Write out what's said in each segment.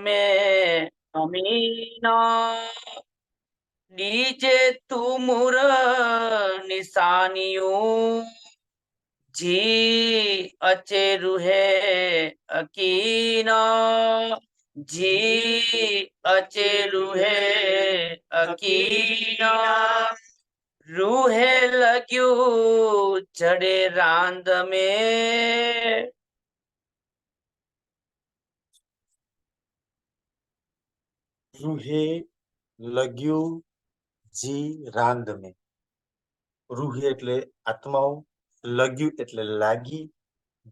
में Amina DJ Tumur निशानियों जी अचे रूहे Akina जी अचे रूहे अकीना रूहे लग्यू चढ़े रांद में रूहे लग्यू जी रांद में। રૂહે એટલે આત્માઓ, લગ્યું એટલે લાગી,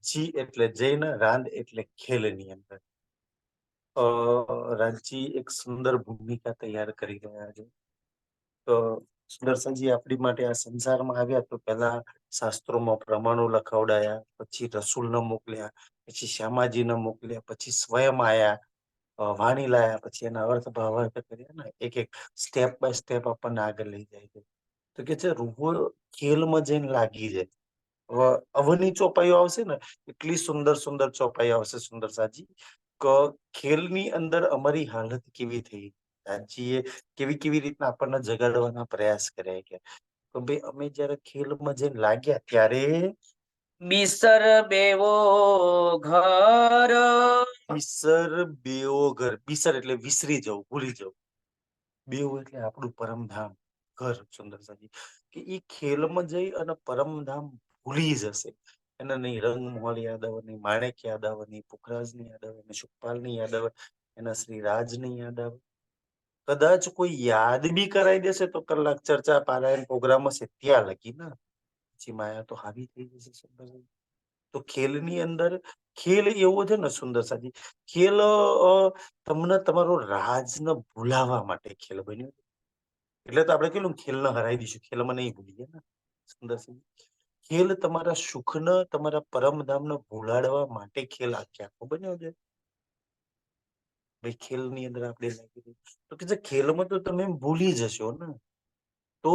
જી એટલે જઈને, રાંદ એટલે ખેલની અંદર. રાજી એક સુંદર ભૂમિકા તૈયાર કરી રહ્યા છે. તો સુદર્શનજી આપણી માટે આ સંસારમાં આવ્યા તો પહેલા શાસ્ત્રોમાં પ્રમાણો લખાવડાયા, પછી રસૂલને મોકલ્યા, પછી શ્યામાજીને મોકલ્યા, પછી સ્વયં આયા, વાણી લાયા, પછી એના અર્થ ભાવાર્થ કર્યા ને એક એક સ્ટેપ બાય સ્ટેપ આપણને આગળ લઈ જાય છે. તો કે છે રૂહો ખેલમાં જઈને લાગી જાય. અવની ચોપાઈઓ આવશે ને એટલી સુંદર સુંદર ચોપાઈઓ આવશે સુંદર સાજી કે ખેલની અંદર અમારી હાલત કેવી થઈ. રાજીએ કેવી કેવી રીતના આપણને જગાડવાના પ્રયાસ કર્યા કે ભાઈ અમે જયારે ખેલમાં જઈને લાગ્યા ત્યારે बिसर बेवो घर બિસર બેઓ ઘર. બિસર એટલે વિસરી જવું, ભૂલી જવું. બેવ એટલે આપણું પરમધામ ઘર. સુંદર સાજી કે એ ખેલમાં જઈ અને પરમધામ ભૂલી જશે. એને નહીં રંગ મોહલ યાદ આવે, નહીં માણેક યાદ આવે, નહીં પુખરાજ ની યાદ આવે, નહીં સુખપાલ ની યાદ આવે, એના શ્રી રાજ ની યાદ આવે. કદાચ કોઈ યાદ બી કરાવી દેશે તો કલાક ચર્ચા પારાયણ પ્રોગ્રામ હશે ત્યાં લગી ને પછી માયા તો હાવી થઈ જશે. સુંદર તો ખેલની અંદર ખેલ એવો છે ને સુંદર સાજી ખેલ તમને તમારો રાજને ભૂલાવા માટે ખેલ બન્યો. એટલે તો આપણે કેવું ખેલને હરાવી દઈશું, ખેલમાં નહીં ભૂલીએ ને. સુંદર સાજી ખેલ તમારા સુખને, તમારા પરમધામને ભૂલાડવા માટે ખેલ આખે આખો બન્યો છે. ભાઈ ખેલની અંદર આપણે લાગી તો કે ખેલમાં તો તમે ભૂલી જશો ને. તો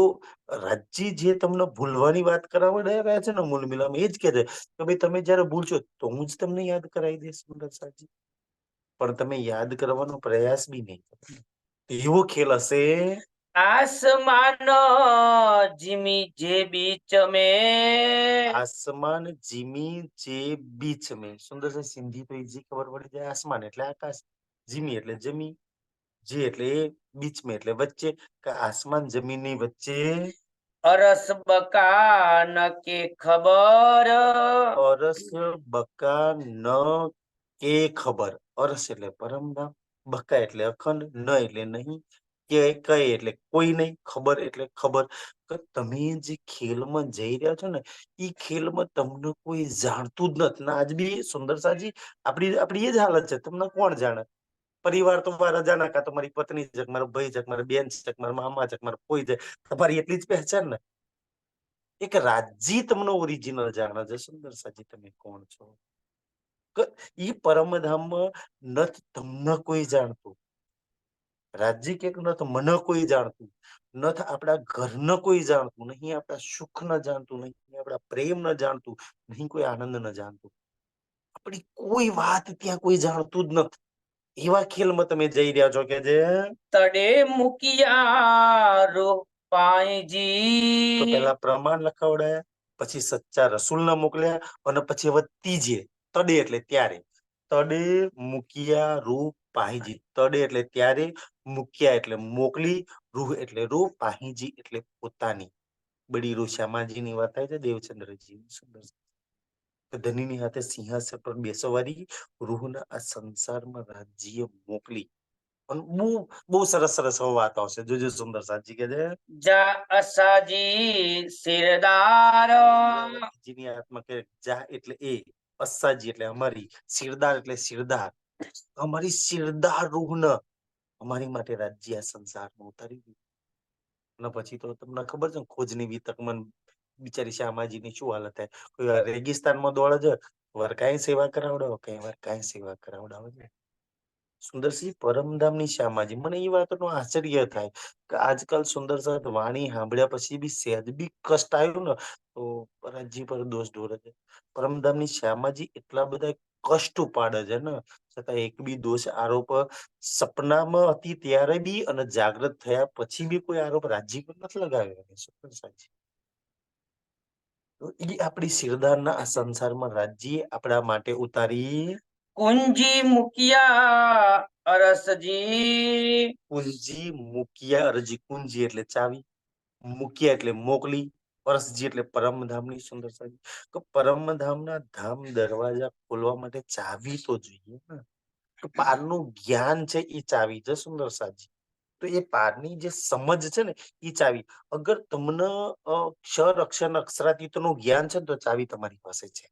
રાજ્ય જે તમને ભૂલવાની વાત કરાવવા રહ્યા છે ને મૂળ મિલામાં એ જ કે છે કે ભાઈ તમે જયારે ભૂલશો તો હું જ તમને યાદ કરાવી દઈશ સુંદર સાજી. પણ તમે યાદ કરવાનો પ્રયાસ બી નહીં કરો. એવો ખેલ હશે. आसमान जिमी जे बीच में આસમાન જીમી જે બીચ મેં. સુંદર છે સિંધી તો ઈઝી ખબર પડી જાય. આસમાન એટલે આકાશ, જીમી એટલે જમી, જે એટલે એ, બીચ મેં એટલે વચ્ચે, કે આસમાન જમીનની વચ્ચે अरस बका न के खबर અરસ બકા ન કે ખબર. અરસ એટલે પરમધામ, બકા એટલે અખંડ, ન એટલે નહીં, કે કઈ એટલે કોઈ નહીં, ખબર એટલે ખબર. કે તમે જે ખેલમાં જઈ રહ્યા છો ને એ ખેલમાં તમને કોઈ જાણતું જ નથી. ને આજ બી સુંદર સાજી આપણી એ જ હાલત છે. તમને કોણ જાણે? પરિવાર તો મારા જાણે, કાં તો મારી પત્ની છે, મારો ભાઈ છે, મારા બેન છે, મારા મામા છે, મારા કોઈ છે. તમારી એટલી જ પહેચાન ને. એક રાજ્ય તમને ઓરિજિનલ જાણે છે સુંદર સાજી તમે કોણ છો. ઈ પરમધામમાં નથ તમને કોઈ જાણતું. રાજ્ય કે નથ મને કોઈ જાણતું, નથ આપણા ઘરને કોઈ જાણતું, નહીં આપણા સુખ ન જાણતું, નહીં આપણા પ્રેમ ન જાણતું, નહીં કોઈ આનંદ ન જાણતું. આપણી કોઈ વાત ત્યાં કોઈ જાણતું જ નથી. એવા ખેલમાં તમે જઈ રહ્યા છો કે જે तड़े मुकिया रो पाई તો जी પેલા પ્રમાણ લખાવડાયા, પછી સચ્ચા રસૂલને મોકલ્યા, અને પછી હવે ત્રીજે તડે એટલે ત્યારે. તડે મૂકિયા રૂ પાહીજી. તડે એટલે ત્યારે, મૂક્યા એટલે મોકલી, રૂહ એટલે રૂહ, પાહીજી એટલે પોતાની. બડી રૂહ શ્યામાજીની વાત થાય છે, દેવચંદ્રજી સુંદર. ધનીની હાથે સિંહાસન પર બેસવારી રૂહના આ સંસારમાં રાજ્ય મોકલી. બહુ બહુ સરસ સરસ વાત આવશે જોજો સુંદર સાજી કે છે जा असाजी सिरदार જીની આત્મા કે જા એટલે એ, અસ્સાજી એટલે અમારી, સિરદાર એટલે સિરદાર, અમારી સિરદાર રૂહને અમારી માટે રાજ્ય આ સંસારમાં ઉતારી દીધું. અને પછી તો તમને ખબર છે ખોજની વિતકમન બિચારી શ્યામાજીની શું હાલત થાય. કોઈ વાર રેગિસ્તાનમાં દોડે છે, વાર કાંઈ સેવા કરાવડાવો, કઈ વાર કાંઈ સેવા કરાવડાવો છે. સુંદરસિંહ પરમધામની શ્યામાજી, મને એ વાતનો આશ્ચર્ય થાય કે આજકાલ સુંદર સાહેબ વાણી સાંભળ્યા પછી બી સહેજ બી કષ્ટ આવ્યું ને તો રાજ્ય પર દોષ ઢોરે છે. પરમધામની શ્યામાજી એટલા બધા કષ્ટ ઉપાડે છે ને છતાં એક બી દોષ આરોપ સપનામાં હતી ત્યારે બી અને જાગ્રત થયા પછી બી કોઈ આરોપ રાજી પર નથી લગાવ્યો એને. શું કરે સાજી? તો એ આપણી શિરદારના આ સંસારમાં રાજી આપણા માટે ઉતારી કુંજી મુકિયા અરસજી. કુંજી મૂક્યા. અરજી કુંજી એટલે ચાવી, મૂક્યા એટલે મોકલી, પરસજી એટલે પરમધામની સુંદર સાજી. તો પરમધામના ધામ દરવાજા ખોલવા માટે ચાવી તો જોઈએ ને. તો પારનું જ્ઞાન છે એ ચાવી છે સુંદર સાજી. તો એ પારની જે સમજ છે ને એ ચાવી. અગર તમને ક્ષર અક્ષર ને અક્ષરાતીત નું જ્ઞાન છે ને તો ચાવી તમારી પાસે છે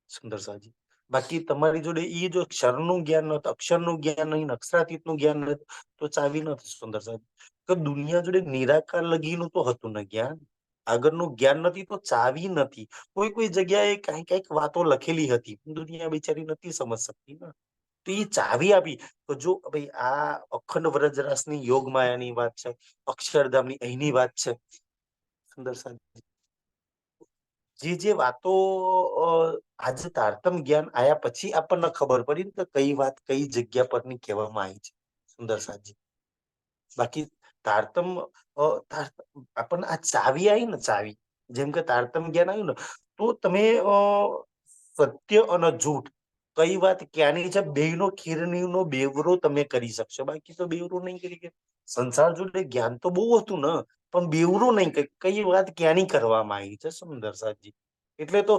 સુંદર સાજી. બાકી તમારી જોડે એ જો ક્ષરનું જ્ઞાન નથી, અક્ષરનું જ્ઞાન નહીં, અક્ષરાતીત નું જ્ઞાન નથી તો ચાવી નથી સુંદર સાજી. તો દુનિયા જોડે નિરાકાર લગીનું તો હતું ને જ્ઞાન, આગળનું જ્ઞાન નથી તો ચાવી નથી. કોઈ કોઈ જગ્યાએ કઈ કઈક વાતો લખેલી હતી પણ દુનિયા બિચારી નથી સમજ શકતી ને. તો એ ચાવી આપી. તો જો ભાઈ આ અખંડ વ્રજરાસની યોગ માયાની વાત છે, અક્ષરધામની અહીંની વાત છે સુંદર સાજી. જે વાતો આજે તારતમ જ્ઞાન આયા પછી આપણને ખબર પડી ને કે કઈ વાત કઈ જગ્યા પરની કહેવામાં આવી છે સુંદર સાજી. બાકી તારતમ આપણને આ ચાવી આવી ને ચાવી, જેમ કે તારતમ જ્ઞાન આવ્યું ને તો તમે સત્ય અને જૂઠ કઈ વાત ક્યાંની છે બેયનો ખીરણીનો બેવરો તમે કરી શકશો. બાકી તો બેવરો નહીં કરી કે સંસાર જોડે જ્ઞાન તો બહુ હતું ને પણ બેવરો નહીં કે કઈ વાત ક્યાંની કરવામાં આવી છે સુંદર સાજી. એટલે તો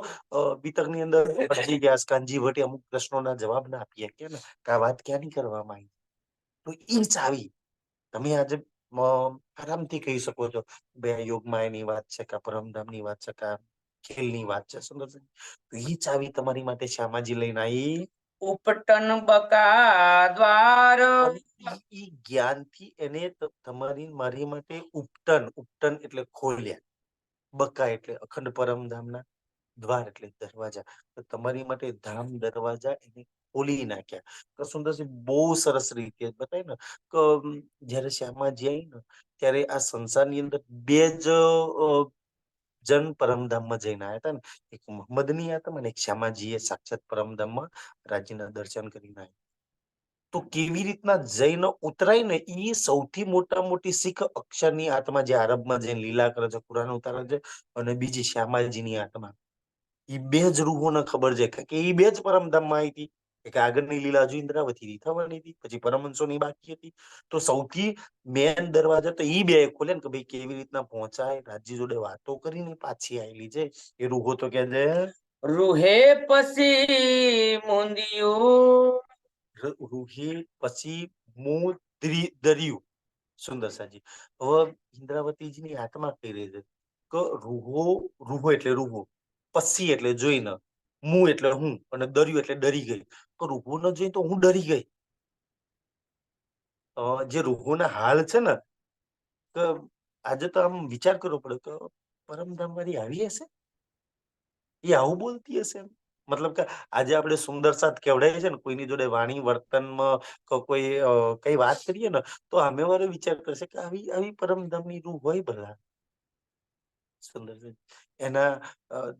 બીતકની અંદર અરજી વ્યાસ કાનજી ભટ્ટે અમુક પ્રશ્નોના જવાબ ના આપી કે ને કે આ વાત ક્યાંની કરવામાં આવી. તો એ ચાવી તમે આજે આરામથી કહી શકો છો બે યોગમાં એની વાત છે કે પરમધામની વાત છે કે ખેલની વાત છે સુંદર. તો એ ચાવી તમારી માટે શ્યામાજી લઈને આવી. ઉપટન બકા દ્વાર. ઈ જ્ઞાનથી એને તમારી મારી માટે ઉપટન, ઉપટન એટલે ખોલ્યા, બકા એટલે અખંડ પરમધામના, દ્વાર એટલે દરવાજા. તો તમારી માટે ધામ દરવાજા એને ખોલી નાખ્યા. તો સુંદરસિંહ બહુ સરસ રીતે બતાય ને કે જયારે શ્યામાજી આવી ને ત્યારે આ સંસારની અંદર બે જ જન પરમધામમાં જઈને આવ્યા હતા ને, એક મોહમ્મદની આત્મા અને એક શ્યામાજીએ સાક્ષાત પરમધામમાં રાજીના દર્શન કરીને આવ્યા. તો કેવી રીતના જઈને ઉતરાય ને એ સૌથી મોટા મોટી શીખ અક્ષરની આત્મા જે આરબમાં જઈને લીલા કરે છે, કુરાન ઉતારે છે, અને બીજી શ્યામાજીની આત્મા. એ બે જ રૂહોને ખબર છે કે એ બે જ પરમધામમાં આવી હતી. એક આગળની લીલા હજુ ઇન્દ્રાવતી થવાની હતી, પછી પરમહંસોની બાકી હતી. તો સૌથી મેન દરવાજા તો ઈ બે ખોલે ને કે ભાઈ કેવી રીતના પહોંચાય. રાજ્ય જોડે વાતો કરીને પાછી આવેલી છે એ રૂહો તો કે છે રૂહે પછી મુંદિયું. રૂહે પછી મું દર્યું સુંદર સાજી. હવે ઇન્દ્રાવતીજીની આત્મા કહી રહી છે કે રૂહો, રૂહો એટલે રૂહો, પસી એટલે જોઈને, મું એટલે હું, અને દર્યું એટલે ડરી ગઈ. તો રૂહો ન જોઈ તો હું ડરી ગઈ. જે રૂહોના હાલ છે ને કે આજે તો આમ વિચાર કરવો પડે કે પરમધામ વાળી આવી હશે, એ આવું બોલતી હશે એમ. મતલબ કે આજે આપણે સુંદર સાથ કેવડાય છે ને કોઈની જોડે વાણી વર્તનમાં કોઈ કઈ વાત કરીએ ને તો સામે વાળો વિચાર કરશે કે આવી આવી પરમધામની રૂહ હોય ભલા સુંદર છે. એના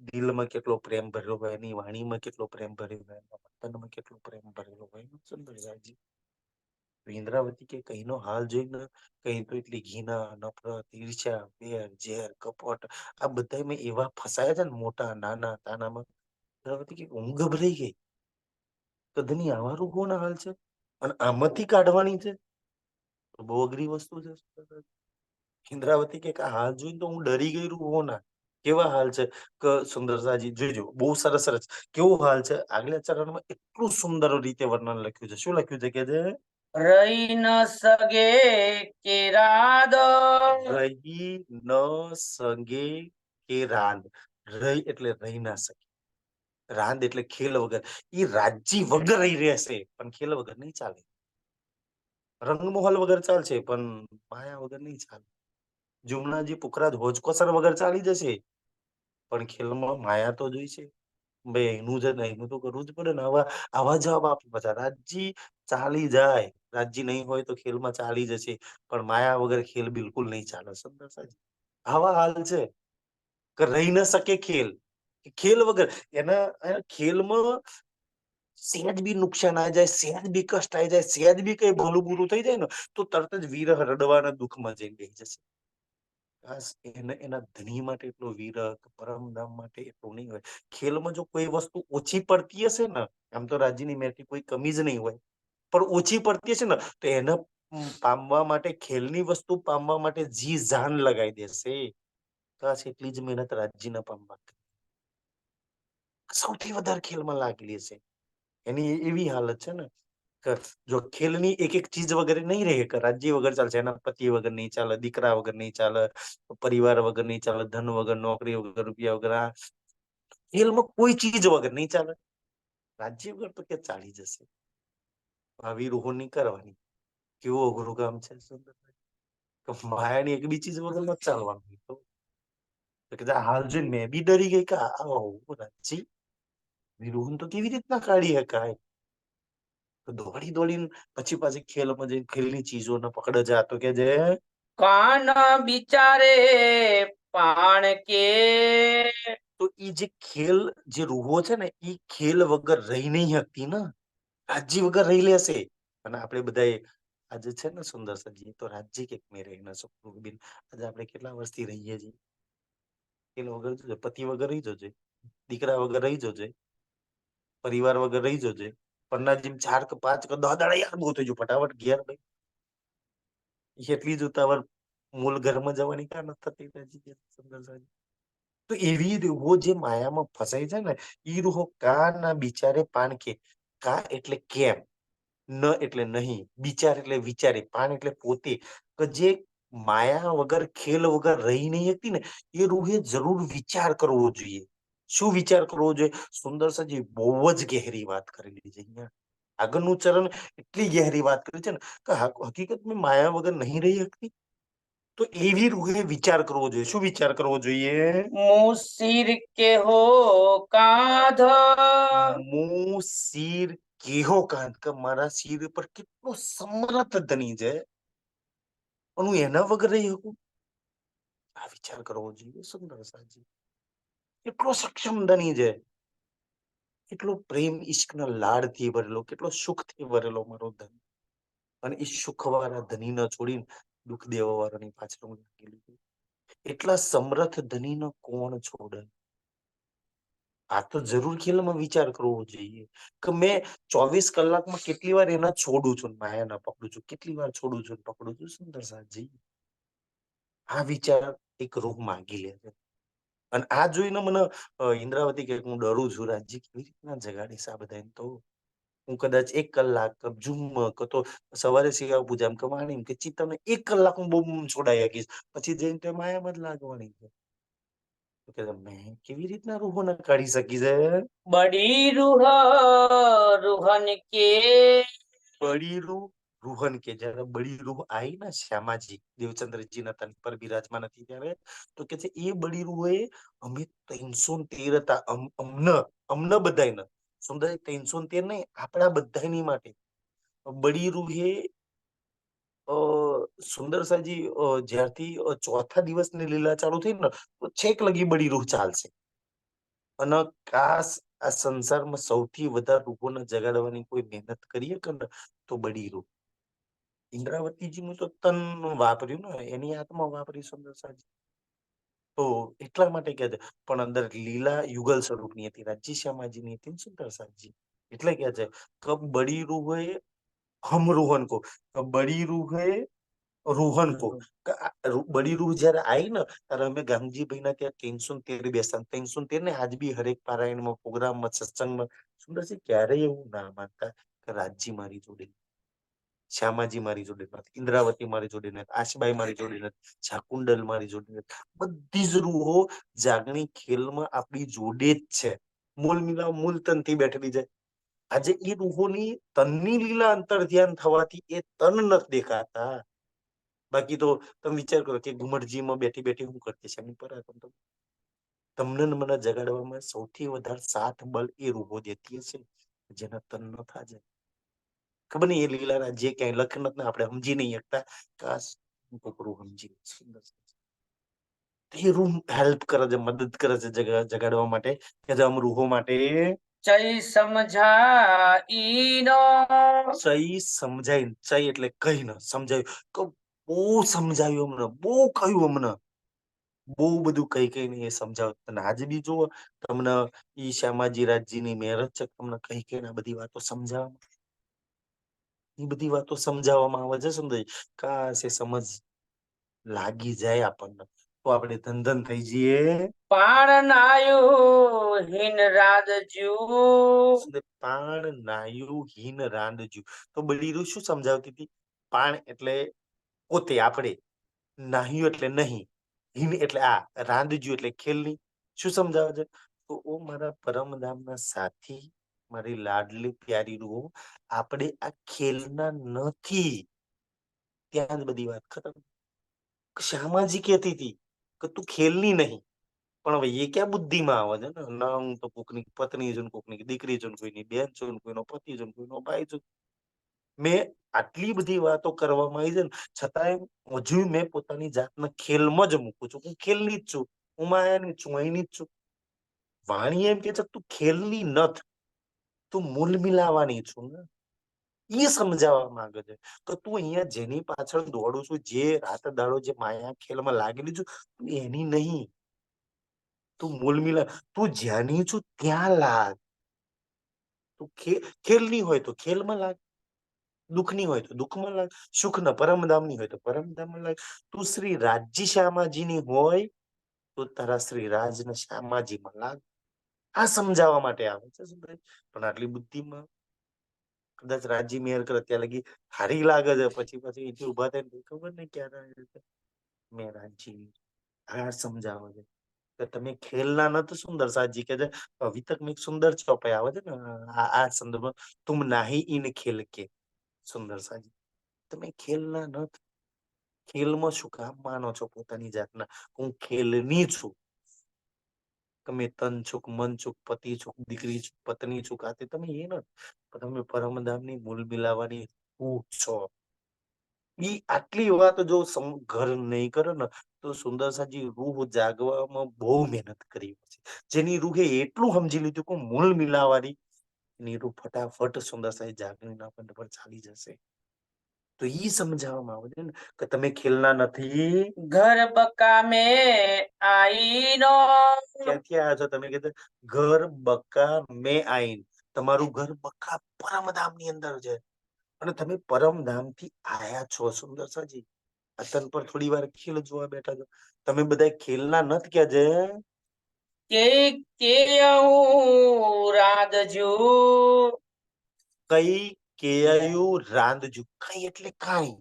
દિલમાં કેટલો પ્રેમ ભરેલો હોય, એની વાણીમાં કેટલો પ્રેમ ભરેલો હોય, એના વર્તનમાં કેટલો પ્રેમ ભરેલો હોય સુંદર સાજી. ઇન્દ્રાવતી કે કઈનો હાલ જોઈને કઈ તો એટલી ઘીના, નફરત, ઈર્ષ્યા, વેર, ઝેર, કપટ આ બધા મેં એવા ફસાયા છે ને મોટા નાના તાનામાં. ઇન્દ્રાવતી કે હું ગભરાઈ ગઈ. કદની આવા રૂહોના હાલ છે અને આમાંથી કાઢવાની છે તો બહુ અઘરી વસ્તુ છે. ઇન્દ્રાવતી કે આ હાલ જોઈને તો હું ડરી ગઈ રૂહોના. કેવા હાલ છે કે સુંદરતાજી જોઈજો બહુ સરસ સરસ કેવું હાલ છે. આગલા ચરણમાં એટલું સુંદર રીતે વર્ણન લખ્યું છે. શું લખ્યું છે કે છે રહી ન સગે કેરાદ. રહી ન સગે કે રાંદ. રહી એટલે રહી ના શકે, રાંદ એટલે ખેલ વગર. એ રાજી વગર રહી રહેશે પણ ખેલ વગર નહીં ચાલે. રંગમોહલ વગર ચાલશે પણ માયા વગર નહીં ચાલે. જુમનાજી પુખરાજ હોજકોસર વગર ચાલી જશે પણ ખેલમાં માયા તો જોઈશે. ભાઈ એનું જ ને એનું તો કરવું જ પડે ને. આવા આવા જવાબ આપે પાછા. રાજજી ચાલી જાય, રાજજી નહીં હોય તો ખેલમાં ચાલી જશે પણ માયા વગર ખેલ બિલકુલ નહીં ચાલે. સમજાય? આવા હાલ છે કે રહી ન શકે ખેલ. કે ખેલ વગર ખેલમાં સહેજ બી નુકસાન આવી જાય, સહેજ બી કષ્ટ આવી જાય, સહેજ બી કઈ ભલું બુરું થઈ જાય ને તો તરત જ વિરહ રડવાના દુઃખમાં જઈને બેસી જશે. ખાસ એના ધણી માટે એટલો વિરહ, પરમધામ માટે એટલું નહીં હોય. ખેલમાં જો કોઈ વસ્તુ ઓછી પડતી હશે ને, આમ તો રાજીની મેરથી કોઈ કમી જ નહીં હોય, પણ ઓછી પડતી હશે ને તો એને પામવા માટે, ખેલની વસ્તુ પામવા માટે જી જાન લગાવી દેશે. ખાસ એટલી જ મહેનત રાજ્યના પામવા સૌથી વધારે ખેલમાં લાગેલી હશે. એની એવી હાલત છે ને કે જો ખેલની એક એક ચીજ વગર નહીં રહે કે રાજ્ય વગર ચાલશે, એના પતિ વગર નહીં ચાલે, દીકરા વગર નહીં ચાલે, પરિવાર વગર નહીં ચાલે, ધન વગર, નોકરી વગર, રૂપિયા વગર, આ ખેલમાં કોઈ ચીજ વગર નહીં ચાલે. રાજ્ય વગર તો કે ચાલી જશે. આવી રૂહો નહીં કરવાની. કેવું અઘરું કામ છે સુંદર. માયાની એક બી ચીજ વગર નથી ચાલવાનું. તો કે હાલ જોઈને મેં બી ડરી ગઈ કે રાજ્ય વિરોહન તો કેવી રીતના કાઢી શકાય. તો દોડી દોડીને પછી પાછી ખેલમાં જઈને ખેલની ચીજોને પકડે જા તો કે જે કાન બિચારે પાણ કે. તો એ જે ખેલ જે રૂહો છે ને એ ખેલ વગર રહી નહીં શકતી ને, રાજ્ય વગર રહી લેશે. અને આપણે બધા આજે છે ને સુંદર સજી તો રાજ્ય કે મેં રહી ના શકું બેન. આજે આપણે કેટલા વર્ષથી રહીએ છીએ. ખેલ વગર જોજે, પતિ વગર રહી જજે, દીકરા વગર રહી જજે, પરિવાર વગર રહી જજે. પરના જેમ 4 કે 5 કે 10 દાડા યાદ બહુ થઈ ગયું ફટાફટ ઘેર ભાઈ. એટલી જ ઉતાવળ મૂળ ઘરમાં જવાની કા નથી થતી રાજી સુંદર સજી. તો એવી રૂહો જે માયામાં ફસાઈ છે ને એ રૂહો કા ના બિચારે પાણખે. કા એટલે કેમ, ન એટલે નહીં, બિચાર એટલે વિચારે, પાણ એટલે પોતે. કે જે માયા વગર ખેલ વગર રહી નહીં હતી ને એ રૂહે જરૂર વિચાર કરવો જોઈએ. શું વિચાર કરવો જોઈએ? સુંદર સજી બહુ જ ગહેરી વાત કરેલી છે અહીંયા. આગળનું ચરણ એટલી ગહેરી વાત કરી છે ને કે હકીકત મેં માયા વગર નહીં રહી શકતી. તો એવી રૂહે વિચાર કરવો જોઈએ. શું વિચાર કરવો જોઈએ? મુશિર કે હો કાંધ. હું શિર કેહો કાંત કે મારા શિર પર કેટલો સમર્થ ધની છે પણ હું એના વગર રહી શકું. આ વિચાર કરવો જોઈએ સુંદર સાજી. કેટલો સક્ષમ ધની છે, કેટલો પ્રેમ ઈશ્કના લાડથી ભરેલો, કેટલો સુખથી ભરેલો મારો ધન. અને એ સુખવાળા ધનીને છોડીને દુઃખ દેવા વાળાની પાછળ હું લાગેલી છું. એટલા સમર્થ ધનીનો કોણ છોડે? આ તો જરૂર ખેલમાં વિચાર કરવો જોઈએ કે મેં 24 કલાકમાં કેટલી વાર એના છોડું છું, માયાના પકડું છું, કેટલી વાર છોડું છું પકડું છું. સુંદર સાજી આ વિચાર એક રૂહ માંગી લે છે. અને આ જોઈને મને ઇન્દ્રાવતી કે હું ડરું છું રાજ્ય કેવી રીતના જગાડીશ આ બધા. તો હું કદાચ 1 કલાક ઝુમ તો સવારે સેવા પૂજા કમાણી કે તમને 1 કલાક હું બહુ છોડાઈ શકીશ, પછી જઈને તો માયામાં જ લાગવાની છે. તો કે મેં કેવી રીતના રૂહોને કાઢી શકી છે? બડી રૂહ રૂહન કે. બડી રૂહ રૂહન કે. જયારે બડી રૂહ આવી ને શ્યામાજી દેવચંદ્રજી ના તન પર બિરાજમાન હતી ત્યારે તો કે છે એ બડી રૂહ એ અમે 313 હતા. અમને બધાને સુંદર 313 નહીં આપણા બધાની માટે બડી રૂહે સુંદર સાજી જ્યારથી ચોથા દિવસની લીલા ચાલુ થઈ ને તો છેક લગી બડી રૂહ ચાલશે. અને ખાસ આ સંસારમાં સૌથી વધારે રૂહોને જગાડવાની કોઈ મહેનત કરીએ કે ને તો બડી રૂહ. ઇન્દ્રાવતીજી નું તો તન વાપર્યું ને એની આત્મા વાપરી સુંદર સાજી. તો એટલા માટે કહે છે પણ અંદર લીલા યુગલ સ્વરૂપની હતી, રાજ્ય શ્યામાજીની હતી સુંદર સાજી. એટલે કે છે કે બડી રૂહ હોય હમ રૂહન કો, બડી રૂહ હે રોહન કો. બડી રૂહ જયારે આવી ને ત્યારે અમે ગાંધીભાઈ ના ત્યાં 313 બેસતા. 313 ને આજ બી હરેક પારાયણમાં પ્રોગ્રામમાં સત્સંગમાં સુંદરસિંહ ક્યારેય એવું ના માનતા કે રાજજી મારી જોડે, શ્યામાજી મારી જોડે નથી, ઇન્દ્રાવતી મારી જોડે નથી, આશબાઈ મારી જોડે નથી, ઝાકુંડલ મારી જોડે નથી. બધી જ રૂહો જાગણી ખેલમાં આપણી જોડે જ છે. મૂલ મિલાવ મૂલ તનથી બેઠેલી છે. આજે એ રૂહોની તનની લીલા અંતર ધ્યાન થવાથી એ તન નથી દેખાતા. બાકી તો તમે વિચાર કરો કે ઘુમટજીમાં બેઠી બેઠી હું કરતી છે એની પર તમને મને જગાડવામાં સૌથી વધારે સાથ બળ એ રૂહો દેતી હશે જેના તન ન થાજે. ખબર નઈ એ લીલા રાજ્ય ક્યાંય લખ નથી ને આપણે સમજી નહીં શકતા. કાશ કોક રૂહ સમજી સુંદર તે રૂહ હેલ્પ કરે છે, મદદ કરે છે જગાડવા માટે કે જે આમ રૂહો માટે ચઈ સમજાઈનો સહી સમજાય. સહી એટલે કઈ ન સમજાયું કે બહુ સમજાવ્યું અમને, બહુ કહ્યું અમને, બહુ બધું કઈ કઈ ને એ સમજાવત. અને આજે બી જુઓ તમને ઈ શ્યામાજી રાજજીની મહેરત છે, તમને કઈ કઈ ને બધી વાતો સમજાવવામાં, એ બધી વાતો સમજાવવામાં આવે છે. સમજાય કાશ એ સમજ લાગી જાય આપણને તો આપણે ધન ધન થઈ જઈએ. પાણ નાયું હિન રાધજુ પાણ નાયું હીન રાંધજુ. તો બળીરું શું સમજાવતી હતી? પાણ એટલે પોતે આપણે, નાહ્યું એટલે નહીં, હિન એટલે આ, રાંધજુ એટલે ખેલની. શું સમજાવે છે? તો ઓ મારા પરમધામના સાથી, મારી લાડલી પ્યારી રૂહ, આપણે આ ખેલના નથી. ત્યાં જ બધી વાત ખતમ. શ્યામાજી કહેતી હતી કે તું ખેલની નહીં, પણ હવે એ ક્યાં બુદ્ધિમાં આવે છે ને, ના હું તો કોકની પત્ની છું, કોકની દીકરી છું, કોઈની બેન છું, કોઈનો પતિ છું, કોઈનો ભાઈ છું. મેં આટલી બધી વાતો કરવામાં આવી છે ને છતાંય હજુ મેં પોતાની જાતને ખેલમાં જ મૂકું છું. હું ખેલની જ છું, હું માયાની જ છું, અહીંની જ છું. વાણી એમ કે છે તું ખેલની નથ, તું મૂલ મિલાવાની છું ને. એ સમજાવવા માંગે છે કે તું અહીંયા જેની પાછળ દોડું છું, જે રાત દાડો જે માયા ખેલમાં લાગેલી છું, તું એની નહીં, તું મૂલ મિલા, તું જ્યાંની છું ત્યાં લાગ. તું ખેલની હોય તો ખેલમાં લાગ, દુઃખની હોય તો દુઃખમાં લાગ, સુખના પરમધામની હોય તો પરમધામમાં લાગ. તું શ્રી રાજજી શ્યામાજીની હોય તો તારા શ્રી રાજના શ્યામાજીમાં લાગ. આ સમજાવવા માટે આવે છે. પણ આટલી બુદ્ધિમાં કદાચ રાજી મેર કરે ત્યાં લગી હારી લાગે છે, પછી પછી એથી ઉભા થાય ખબર નહીં ક્યારે મેં રાજી આ સમજાવે છે કે તમે ખેલના નથી. સુંદર સાજી કે છે વિતક में एक सुंदर ચોપાઈ આવે છે ને આ સંદર્ભમાં, તુમ નાહી ઇન ખેલ કે. સુંદર સાજી તમે ખેલના નથી. ખેલમાં શું કામ માનો છો પોતાની જાતના? હું ખેલની છું. તમે તન છુક, મન છુક, પતિ છુક, દીકરી છુક, પત્ની છુક, આ તે તમે એ નથી. પણ તમે પરમધામની મૂલ મિલાવાની રૂહ છો. ઈ આટલી વાત જો ઘર નહીં કરે ને તો સુંદર સાજી રૂહ જાગવામાં બહુ મહેનત કરી છે. જેની રૂહે એટલું સમજી લીધું કે મૂળ મિલાવાની, એની રૂહ ફટાફટ સુંદર સાજી જાગીને આપણને પર ચાલી જશે. તો ઈ સમજાવવામાં આવે છે ને કે તમે ખેલના નથી. ઘર બકા મે આઈનો ક્યાંથી આવ્યા છો તમે? કીધું ઘર બકા મે આઈન. તમારું ઘર બકા પરમધામ ની અંદર છે અને તમે પરમધામ થી આયા છો. સુંદર સાજી આ તન પર થોડી વાર ખેલ જોવા બેઠા છો. તમે બધા ખેલના નથી ક્યાં છે? કે આવું રાધજુ કઈ કેયાયું રાંધજુ. કઈ એટલે કાઈ,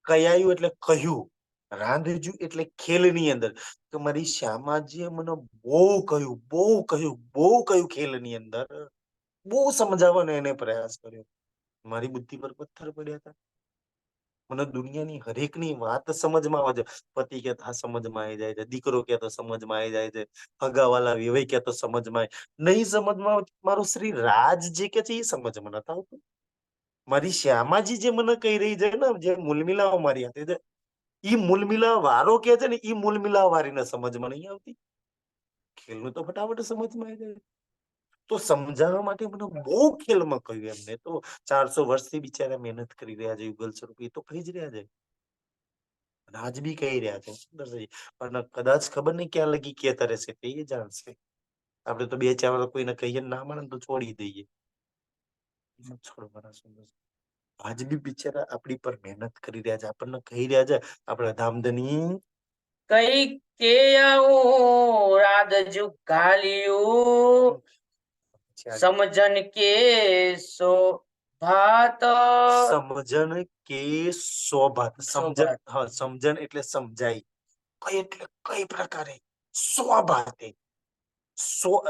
કયાયું એટલે કહ્યું, રાંધજુ એટલે ખેલની અંદર. કે મારી શ્યામાજીએ મને બહુ કહ્યું, બહુ કહ્યું, બહુ કહ્યું ખેલની અંદર. બહુ સમજાવવાનો એને પ્રયાસ કર્યો. મારી બુદ્ધિ પર પથ્થર પડ્યા હતા. મને દુનિયાની હરેકની વાત સમજમાં આવે છે. પતિ કે આ સમજમાં આવી જાય છે, દીકરો કે તો સમજમાં આવી જાય છે, હગાવાલા વિવેક કે તો સમજમાં નહીં. સમજમાં મારું શ્રી રાજ જે કે છે એ સમજમાં નથી આવતું. મારી શ્યામાજી જે મને કહી રહી છે ને, જે મૂલમિલાઓ મારી હાથે છે, ઈ મૂલમિલા વારો કે છે ને, ઈ મૂલમિલા વારીને સમજમાં નહીં આવતી. ખેલનું તો ફટાફટ સમજમાં આવી જાય. તો સમજાવવા માટે મને બહુ ખેલમાં કહ્યું. એમને તો 400 વર્ષથી બિચારા મહેનત કરી રહ્યા છે. યુગલ સ્વરૂપ એ તો કહી જ રહ્યા છે, આજ બી કહી રહ્યા છે. પણ કદાચ ખબર નહીં ક્યાં લગી કેતા રહેશે તે એ જાણશે. આપણે તો બે ચાર વાર કોઈને કહીએ ના માને તો છોડી દઈએ. છોડવાના સુંદર આજ બી બિચારા આપણી પર મહેનત કરી રહ્યા છે, આપણને કહી રહ્યા છે આપણા ધામધની કઈ કે આવું રાધજુ ઘાલ્યું સમજન કે સો ભાત સમજણ કે સોભાત. સમજણ, હા, સમજણ એટલે સમજાય. કઈ એટલે કઈ પ્રકારે? સ્વભાતે.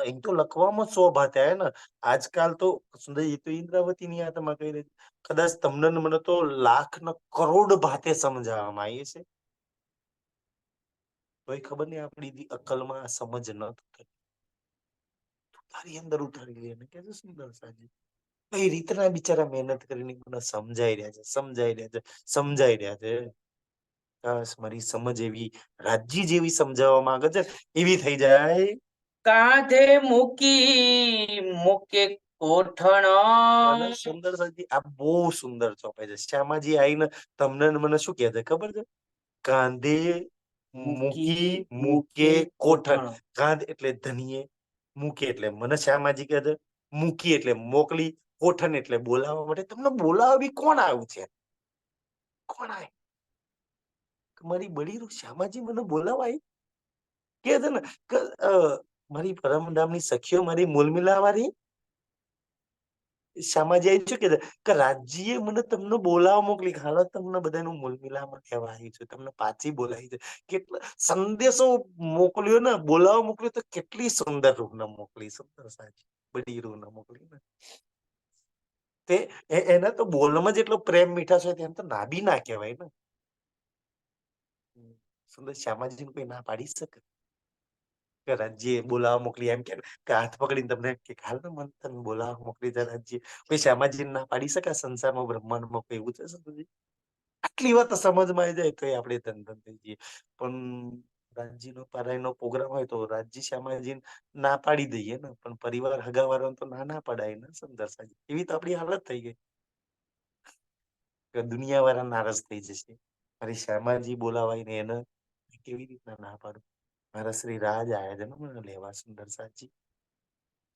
એમ તો લખવામાં સ્વભાતે હે ને. આજકાલ તો સુંદર એ તો ઇન્દ્રાવતી ની આત્મા કહી રહી. કદાચ તમને ને મને તો લાખ ને કરોડ ભાતે સમજાવવામાં આવી છે. તોય ખબર નહીં આપણી અક્કલમાં આ સમજ ન થતી. તારી અંદર ઉતારી લે ને કે સુંદર સાજી કઈ રીતના બિચારા મહેનત કરીને મને સમજાઈ રહ્યા છે, સમજાઈ રહ્યા છે, સમજાઈ રહ્યા છે. કાશ મારી સમજ એવી રાજ્જી જેવી સમજાવવા માંગે છે એવી થઈ જાય. કાંધે મૂકે કોઠણ. અને સુંદર સાજી આ બહુ સુંદર ચોપાઈ છે. શ્યામાજી આવીને તમને ને મને શું કહે છે ખબર છે? કાંધે મૂકે કોઠણ. કાંધ એટલે ધનિયે, મૂકે એટલે મને શ્યામાજી કહે છે, મૂકી એટલે મોકલી, કોઠણ એટલે બોલાવવા માટે. તમને બોલાવવા બી કોણ આવ્યું છે? કોણ આવે? મારી બડી શ્યામાજી મને બોલાવવા આવી કે છે ને કે મારી પરમધામની સખીઓ, મારી મૂલમિલા વાળી શ્યામાજી આવી શું કે છે કે રાજ્જીએ મને તમને બોલાવવા મોકલી. હાલો તમને બધાનું મૂલમિલામાં કહેવા આવી છું, તમને પાછી બોલાવી છે. કેટલા સંદેશો મોકલ્યો ને, બોલાવવા મોકલ્યો તો કેટલી સુંદર રૂપ ને મોકલી. સુંદર સાજી બડી રૂપ ને મોકલી ને તે એના તો બોલમાં જેટલો પ્રેમ મીઠાશ હોય તેમ તો ના બી ના કહેવાય ને. સુંદર શ્યામાજી કોઈ ના પાડી શકે કે રાજ્ય બોલાવવા મોકલી? એમ કે હાથ પકડીને તમને કે હાલ ને મને તને બોલાવવા મોકલી છે રાજ્ય. કોઈ શ્યામાજી ના પાડી શકે? સંસારમાં બ્રહ્માંડમાં કોઈ એવું છે સમજી? આટલી વાત સમજમાં આવી જાય તો આપણે ધન ધન થઈ જઈએ. પણ રાજ્યનો પારાયણનો પ્રોગ્રામ હોય તો રાજ્ય શ્યામાજી ના પાડી દઈએ ને, પણ પરિવાર હગાવાળો તો ના પડાય ને. સુંદર સાજી એવી તો આપણી હાલત થઈ ગઈ કે દુનિયા વાળા નારાજ થઈ જશે. મારી શ્યામાજી બોલાવાય ને એને કેવી રીતના ના પાડું? મારા શ્રી રાજ આયા છે ને મને લેવા. સુંદર સાજી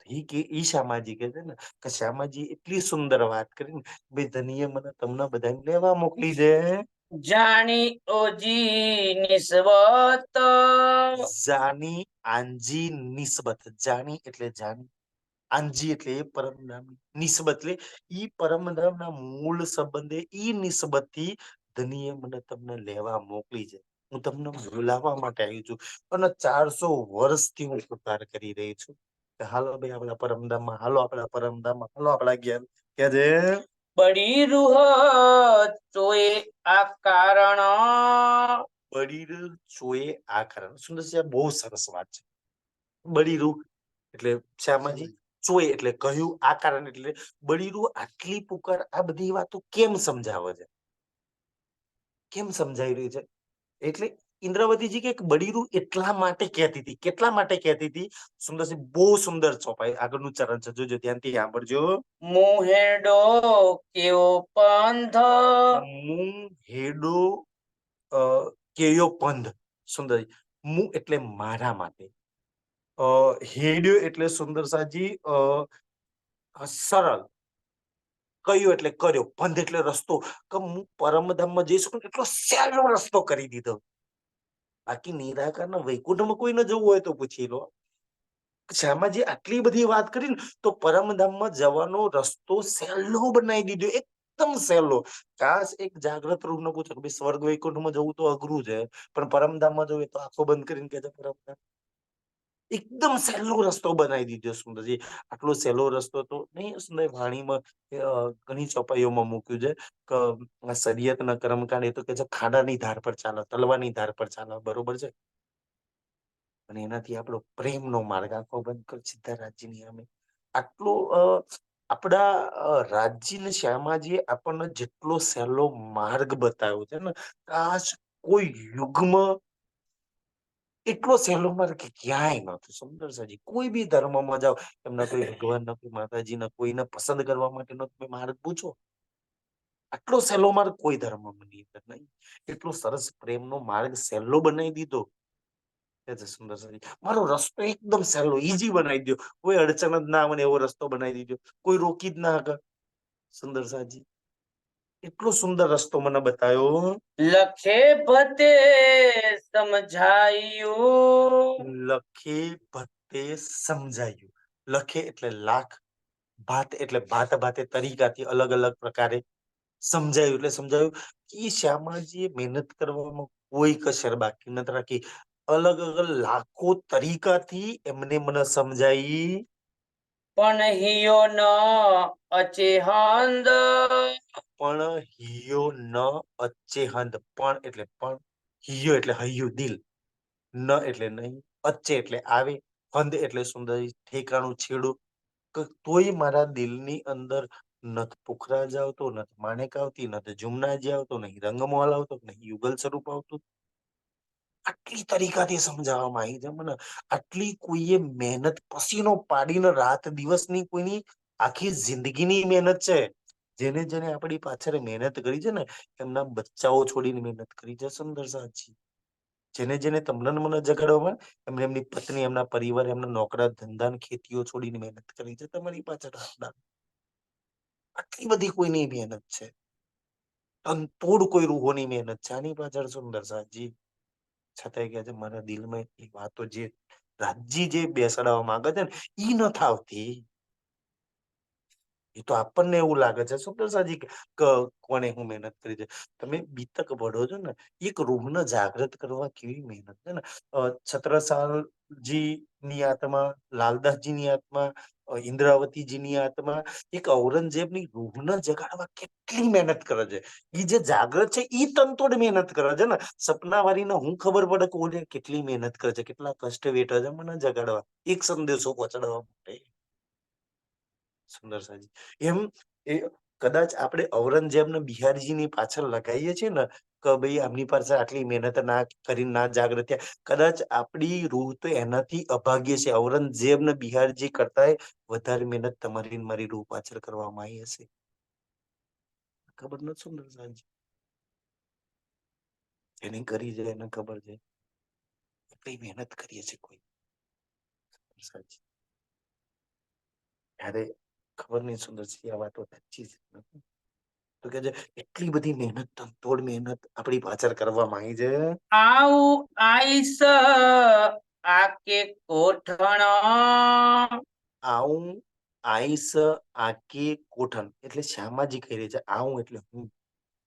ઈ શ્યામાજી કે છે ને કે શ્યામાજી એટલી સુંદર વાત કરી ને, ભાઈ ધનીએ મને તમને બધાને લેવા મોકલી છે. જાણી ઓજી નિસ્વત. જાની આંજી નિસ્બત. જાની એટલે જાની, આંજી એટલે એ પરમધામ, નિસ્બત એટલે ઈ પરમધામના મૂળ સંબંધે ઈ નિસ્બત થી ધનીએ મને તમને લેવા મોકલી છે. હું તમને બોલાવવા માટે આવી છું અને 400 વર્ષથી હું પુકાર કરી રહી છું કે હાલો ભાઈ આપણા પરમધામમાં, હાલો આપણા પરમધામમાં, હાલો આપણા ઘેર. કે જે બડી રૂહ ચોએ આ કારણ. બડી ચોએ આ કારણ. સુંદર છે, બહુ સરસ વાત છે. બડી રૂહ એટલે શ્યામાજી, ચોએ એટલે કહ્યું, આ કારણ એટલે બડી રૂહ આટલી પુકાર, આ બધી વાતો કેમ સમજાવે છે? કેમ સમજાઈ રહી છે? એટલે ઇન્દ્રવતીજી કે બડી રૂહ એટલા માટે કહેતી હતી. કેટલા માટે કહેતી હતી? સુંદરસિંહ બહુ સુંદર ચોપાઈ. આગળનું ચરણ છે, જોજો ધ્યાનથી સાંભળજો. મુહેડો કેવો પંથ. મું હેડો કેયો પંથ. સુંદર મુ એટલે મારા માટે, હેડ્યો એટલે સુંદર સાજી સરળ, કયો એટલે કર્યો, પંથ એટલે રસ્તો. કે હું પરમધામમાં જઈ શકું એટલો સહેલો રસ્તો કરી દીધો. બાકી નિરાકારના વૈકુંઠમાં કોઈને જવું હોય તો પૂછી લો. શ્યામાજી આટલી બધી વાત કરી ને તો પરમધામમાં જવાનો રસ્તો સહેલો બનાવી દીધો, એકદમ સહેલો. કાશ એક જાગ્રત રૂપ ને પૂછો કે સ્વર્ગ વૈકુંઠમાં જવું તો અઘરું છે, પણ પરમધામમાં જવું તો આંખો બંધ કરીને કે છે પરમધામ. એકદમ સહેલો રસ્તો બનાવી દીધો સુંદરજી. આટલો સહેલો રસ્તો તો નહીં. સુંદર વાણીમાં ઘણી ચોપાઈઓમાં મૂક્યું છે કે શરીયત ના કર્મકાંડ એ તો કે છે ખાડાની ધાર પર ચાલે, તલવાની ધાર પર ચાલે. બરોબર છે? અને એનાથી આપણો પ્રેમનો માર્ગ આંખો બંધ કર સિદ્ધારાજજીની સામે. આટલો આપણા રાજ્યને શ્યામાજીએ આપણને જેટલો સહેલો માર્ગ બતાવ્યો છે ને, કાશ કોઈ યુગમાં એટલો સહેલો માર્ગ ક્યાંય નથી. સુંદર સાજી કોઈ બી ધર્મમાં જાઓ, એમના કોઈ ભગવાન ના, કોઈ માતાજીના, કોઈને પસંદ કરવા માટેનો તમે માર્ગ પૂછો, આટલો સહેલો માર્ગ કોઈ ધર્મમાં નહીં. એટલો સરસ પ્રેમનો માર્ગ સહેલો બનાવી દીધો. સુંદર સાજી મારો રસ્તો એકદમ સહેલો, ઈઝી બનાવી દો. કોઈ અડચણ જ ના આવે એવો રસ્તો બનાવી દીધો. કોઈ રોકી જ ના શકે. સુંદર સાજી એટલો સુંદર રસ્તો મને બતાવ્યો. લખે ભતે સમજાયું. લખે ભતે સમજાયું. લખે એટલે લાખ, ભાત એટલે ભાત ભાતે તરીકાથી અલગ અલગ પ્રકારે સમજાયું. એટલે સમજાયું કે શ્યામાજીએ મહેનત કરવામાં કોઈ કસર બાકી નથી રાખી. અલગ અલગ લાખો તરીકાથી એમને મને સમજાઈ. પણ હિયો ન અચેહંદ. પણ હિયો ન અચેહંદ. પણ એટલે પણ, હિયો એટલે હૈયું દિલ, ન એટલે નહીં, અચ્ચે એટલે આવે, હંદ એટલે સુંદર ઠેકાણું છેડું. તોય મારા દિલની અંદર નથ પુખરાજ આવતો, નથ માણેક આવતી, નથ જુમનાજી આવતો, નહીં રંગમોલ આવતો, નહીં યુગલ સ્વરૂપ આવતું. આટલી તરીકાથી સમજાવવામાં આવી છે મને. આટલી કોઈએ મહેનત પસીનો પાડીને રાત દિવસની કોઈની આખી જિંદગીની મહેનત છે. જેને જેને આપણી પાછળ મહેનત કરી છે ને, એમના બચ્ચાઓ છોડીને મહેનત કરી છે સુંદર સાચી. જેને જેને તમને ને મને જગાડવામાં, એમને એમની પત્ની, એમના પરિવાર, એમના નોકરા ધંધા ને ખેતીઓ છોડીને મહેનત કરી છે તમારી પાછળ. આટલી બધી કોઈની મહેનત છે, તનતોડ કોઈ રૂહોની મહેનત છે આની પાછળ સુંદર સાજી. છતાંય કે છે મારા દિલમાં એ વાતો જે રાજી જે બેસાડવા માંગે છે ને, ઈ ન આવતી. એ તો આપણને એવું લાગે છે સુંદર સાજી કે કોને હું મહેનત કરી છે. તમે બીતક ભણો છો ને, એક રૂહને જાગૃત કરવા કેવી મહેનત છે ને. છત્રસાલજી ની આત્મા, લાલદાસજી ની આત્મા, ઇન્દ્રાવતીજી ની આત્મા એક ઔરંગઝેબની રૂહને જગાડવા કેટલી મહેનત કરે છે. ઈ જે જાગૃત છે ઈ તનતોડ મહેનત કરે છે ને. સપનાવાળીને હું ખબર પડે કે ઓલે કેટલી મહેનત કરે છે, કેટલા કષ્ટ વેઠે છે મને જગાડવા, એક સંદેશો પહોંચાડવા માટે. સુંદર સાજી એમ એ કદાચ આપણે ઔરંગઝેબને બિહારીજીની પાછળ લગાવીએ છીએ ને કે ભાઈ આમની પાસે આટલી મહેનત ના કરી, ના જાગૃત થયા, કદાચ આપણી રૂહ તો એનાથી અભાગ્ય છે. ઔરંગઝેબ ને બિહારજી કરતા વધારે મહેનત તમારી ને મારી રૂહ પાછળ કરવામાં આવી હશે. ખબર નથી સુંદર સાજી. એની કરી છે એને ખબર છે કઈ મહેનત કરીએ છીએ કોઈ સાચી. ત્યારે ખબર નહીં સુંદર છે આ વાતો સાચી છે. તો કે છે એટલી બધી મહેનત, તોડ મહેનત આપણી પાછળ કરવામાં આવી છે. આવું આઈસ આકે કોઠણ, આવું આઈસ આકે કોઠન એટલે શ્યામાજી કહી રહી છે. આવું એટલે હું,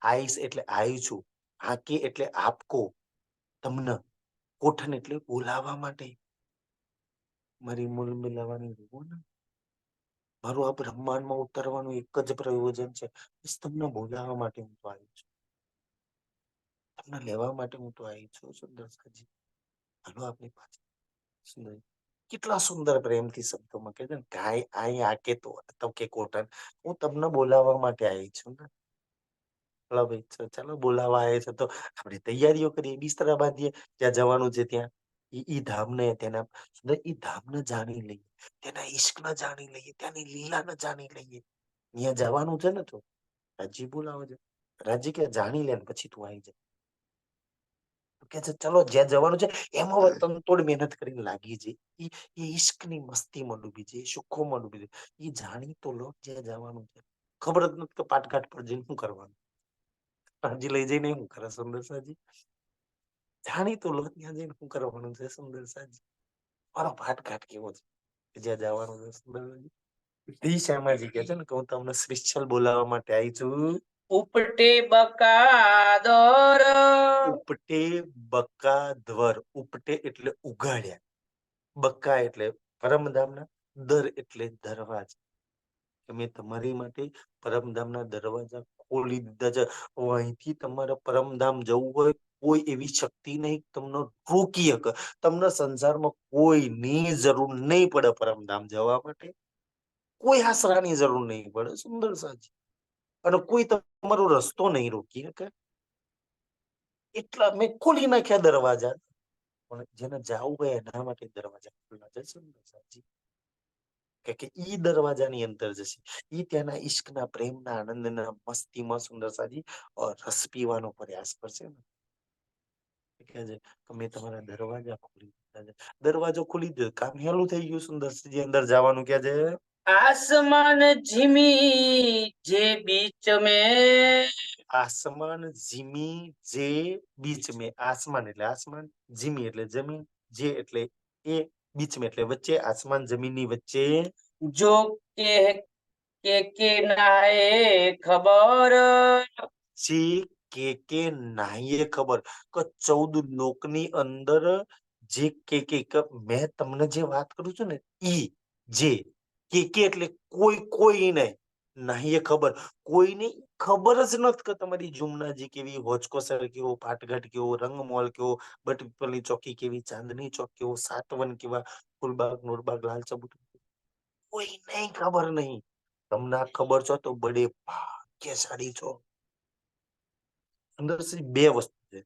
આઈસ એટલે આવી છું, આકે એટલે આપકો તમને, કોઠન એટલે બોલાવવા માટે. મારી મૂલ મિલાવવાની રૂહ ને, મારું આ બ્રહ્માંડમાં ઉતરવાનું એક જ પ્રયોજન છે, બસ તમને બોલાવવા માટે હું તો આવી છું, તમને લેવા માટે હું તો આવી છું. સુંદર સાજી હાલો આપની પાછળ. સુંદર કેટલા સુંદર પ્રેમથી શબ્દોમાં કહે છે ને, ગાય આઈ આકે તો કે કોટન, હું તમને બોલાવવા માટે આવી છું ને. ચાલો ભાઈ ચાલો બોલાવવા આવે છે તો આપણે તૈયારીઓ કરીએ, બિસ્તરા બાંધીએ, ત્યાં જવાનું છે ત્યાં ઈ ધામને તેના સુંદર ઈ ધામને જાણી લઈએ, તેના ઈશ્કને જાણી લઈએ, ત્યાંની લીલાને જાણી લઈએ. ત્યાં જવાનું છે ને તો રાજી બોલાવે છે. રાજી કે જાણી લે ને પછી તું આવી જાય. કે છે ચલો જ્યાં જવાનું છે એમાં તનતોડ મહેનત કરીને લાગી જઈ. એ ઈશ્કની મસ્તીમાં ડૂબી જાય, સુખોમાં ડૂબી જાય. એ જાણી તો લો જ્યાં જવાનું છે. ખબર જ નથી કે પાટઘાટ પર જઈને શું કરવાનું, રાજી લઈ જઈને શું કરે સુંદર સાજી. જાણી તો લો ત્યાં જઈને શું કરવાનું છે સુંદર સાજી. મારો પાટઘાટ કેવો છે જ્યાં જવાનું છે સુંદર સાજી. શ્યામાજી કે છે ને કે હું તમને સ્પેશિયલ બોલાવવા માટે આવી છું. ઉપટે બકાદર, ઉપટે બકાધ્વર, ઉપટે એટલે ઉગાડ્યા, બક્કા એટલે પરમધામના, દર એટલે દરવાજા. કે મેં તમારી માટે પરમધામના દરવાજા ખોલી દીધા છે. અહીંથી તમારે પરમધામ જવું હોય, કોઈ એવી શક્તિ નહીં તમને રોકી શકે. તમને સંસારમાં કોઈની જરૂર નહીં પડે પરમધામ જવા માટે, કોઈ આશરાની જરૂર નહીં પડે સુંદર સાજી. અને કોઈ તમારો રસ્તો નહીં રોકી શકે. એટલા મેં ખોલી નાખ્યા દરવાજા, પણ જેને જાવું હોય એના માટે દરવાજા ખુલ્લા છે સુંદર સાજી. કે ઈ દરવાજાની અંદર જશે, ઈ ત્યાંના ઈશ્કના પ્રેમના આનંદના મસ્તીમાં સુંદર સાજી રસ પીવાનો પ્રયાસ કરશે ને. કે છે કે મેં તમારા દરવાજા ખોલી દીધા છે. દરવાજો ખોલી દીધો, કામ હેલું થઈ ગયું સુંદર સાજી. અંદર જવાનું કે છે આસમાન ઝીમી જે બીચ में, આસમાન જીમી જે બીચ મેં, આસમાન એટલે આસમાન, જીમી એટલે જમીન, જે એટલે એ, બીચ મેં એટલે વચ્ચે, આસમાન જમીનની વચ્ચે. जो के नाए खबर, જે કે નાહીએ ખબર કે 14 લોકની અંદર જે કે મેં તમને જે વાત કરું છું ને ઈ જે કે એટલે કોઈ કોઈ નહીં, નાહીએ ખબર કોઈની ખબર જ નથી કે તમારી જુમનાજી કેવી, હોચકોસર કેવો, પાટઘાટ કેવો, રંગમોલ કેવો, બટપીપલની ચોકી કેવી, ચાંદની ચોક કેવો, સાતવન કેવા, ફૂલબાગ, નૂરબાગ, લાલ ચબુતરા, કોઈ નહીં ખબર નહીં. તમને આ ખબર છો તો બડે ભાગ્યશાળી છો. સુંદરસિંહ, બે વસ્તુ છે.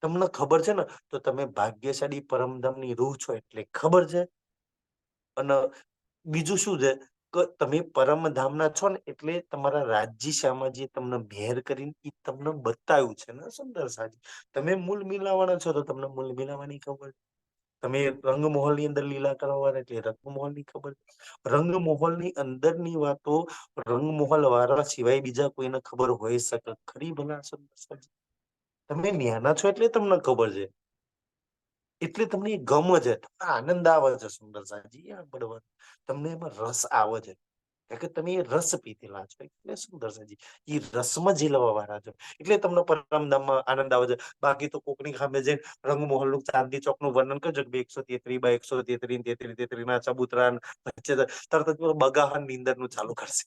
તમને ખબર છે ને તો તમે ભાગ્યશાળી પરમધામની રૂહ છો એટલે ખબર છે. અને બીજું શું છે કે તમે પરમધામના છો ને એટલે તમારા રાજ્ય શ્યામાજીએ તમને મેર કરીને ઈ તમને બતાવ્યું છે ને સુંદર સાજી. તમે મૂળ મિલાવાના છો તો તમને મૂળ મિલાવાની ખબર. તમે રંગમહોલની અંદર લીલા કરવાના એટલે રંગમહોલની ખબર. રંગમહોલની અંદરની વાતો રંગમહોલ વાળા સિવાય બીજા કોઈને ખબર હોય શકે ખરી ભલા સુંદર સાજી? તમે ન્યાના છો એટલે તમને ખબર છે. એટલે તમને એ ગમે છે, તમને આનંદ આવે છે સુંદર સાજી પડવા. તમને એમાં રસ આવે છે કારણ કે તમે એ રસ પીધેલા છો એટલે સુંદર સાજી એ રસમાં ઝીલવા વાળા છો એટલે તમને પરમધામમાં આનંદ આવે છે. બાકી તો કોકની સામે જઈને રંગમહોલ નું ચાંદની ચોક નું વર્ણન કરજો કે 133 ના ચબૂતરા વચ્ચે તરત જ બગાહન ની અંદર નું ચાલુ કરશે.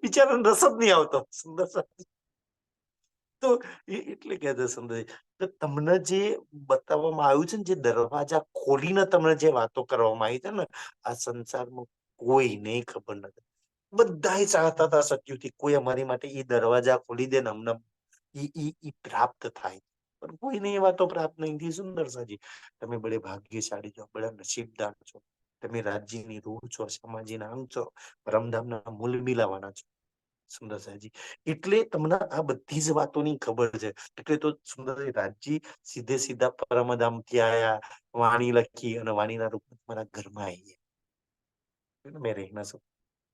બિચારાને રસ જ નહીં આવતો સુંદર સાજી. તો એટલે કે છે સુંદરજી તો તમને જે બતાવવામાં આવ્યું છે ને જે દરવાજા ખોલીને તમને જે વાતો કરવામાં આવી છે ને આ સંસારમાં કોઈ નહીં ખબર નથી. બધા ચાહતા હતા સત્યુથી કોઈ અમારી માટે એ દરવાજા ખોલી દે ને અમને ઈ પ્રાપ્ત થાય પણ કોઈને એ વાતો પ્રાપ્ત નહીં થઈ. સુંદર સાજી તમે બડે ભાગ્યશાળી છો, બડા નસીબદાર છો. તમે રાજ્યની રૂહ છો, સમાજીના અંગ છો, પરમધામના મૂલ મિલાવાના છો સુંદર સાજી. એટલે તમને આ બધી જ વાતોની ખબર છે. એટલે તો સુંદર રાજજી સીધે સીધા પરમધામ થી આયા, વાણી લખી અને વાણીના રૂપમાં તમારા ઘરમાં આવી ગયા. મેં રહેના છું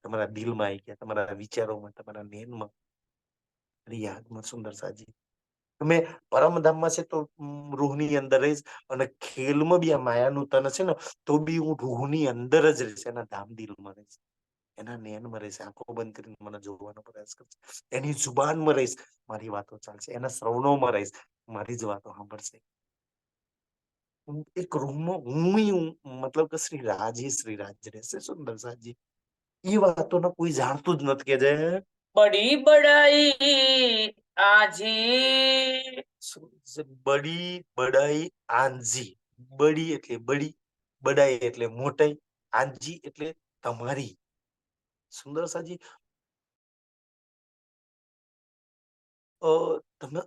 તમારા દિલમાં આવી ગયા, તમારા વિચારોમાં, તમારા નેનમાં, યાદમાં સુંદર સાજી. તમે પરમધામમાં છે તો રૂહની અંદર રહીશ અને ખેલમાં બી આ માયાનું તન છે ને તો બી હું રૂહની અંદર જ રહીશ, એના ધામ દિલમાં રહીશ, એના નેનમાં રહીશ, આંખો બંધ કરીને મને જોવાનો પ્રયાસ કરશે, એની જુબાનમાં રહીશ, મારી વાતો ચાલશે, એના શ્રવણોમાં રહીશ, મારી જ વાતો સાંભળશે. એક રૂમમાં હું મતલબ કે શ્રી રાજ રહેશે સુંદર સાજી. એ વાતોને કોઈ જાણતું જ નથી કે જે बड़ी बड़ाई आजी બડી બડાઈ આંજી. બડી એટલે બડી, બડાઈ એટલે મોટાઈ, આંજી એટલે તમારી. સુંદર સાજી તમે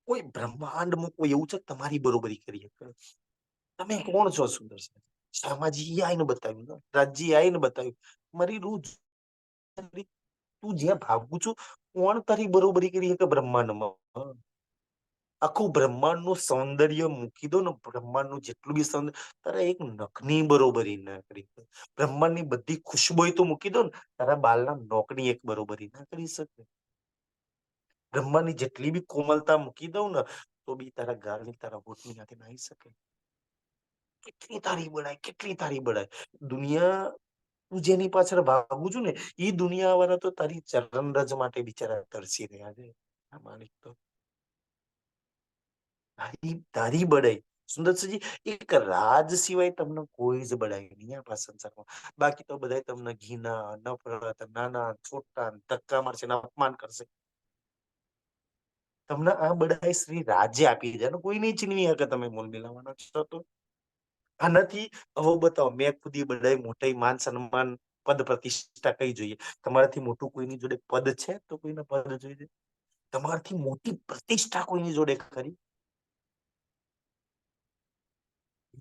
કોઈ બ્રહ્માંડમાં કોઈ એવું છે તમારી બરોબરી કરી શકે? તમે કોણ છો સુંદર સાજી? શામાજી આઈને બતાવ્યું, રાજજી આઈને બતાવ્યું, મારી રૂહ તું જ્યાં ભાગું છું કોણ તારી બરોબરી કરી શકે બ્રહ્માંડમાં? આખું બ્રહ્માંડ નું સૌંદર્ય મૂકી દો ને, બ્રહ્માંડ નું જેટલું બી સૌંદર્ય તારા એક નખની બરોબરી ના કરી. બ્રહ્માંડ ની બધી ખુશબોઈ તો મૂકી દો ને, તારા બાલના નોકની એક બરોબરી ના કરી શકે. બ્રહ્માંડ ની જેટલી બી કોમલતા મૂકી દઉં ને તો બી તારા ગાલની, તારા હોઠની હાથે ના આવી શકે. કેટલી તારી બડાય, કેટલી તારી બડાય. દુનિયા તું જેની પાછળ ભાગું છું ને એ દુનિયા વાળા તો તારી ચરણ રજ માટે બિચારા તરસી રહ્યા છે. આ માલિક તો તારી બડાઈ સુંદરજી એક રાજ સિવાય તમને કોઈ જ બડાઈ નહીં આપણા સંસારમાં. બાકી તો બધા તમને ઘીના, નફરત, નાના છોટા ધક્કા મારશે, અપમાન કરશે. તમને આ બડાઈ શ્રી રાજ્ય આપી છે કોઈ નહીં ચીનવી શકે. તમે મોલ મિલાવાના છો તો આનાથી હવે બતાવો મેં ખુદી બધાય મોટાઈ, માન સન્માન, પદ પ્રતિષ્ઠા કઈ જોઈએ? તમારાથી મોટું કોઈની જોડે પદ છે તો કોઈને પદ જોઈએ? તમારાથી મોટી પ્રતિષ્ઠા કોઈની જોડે ખરી?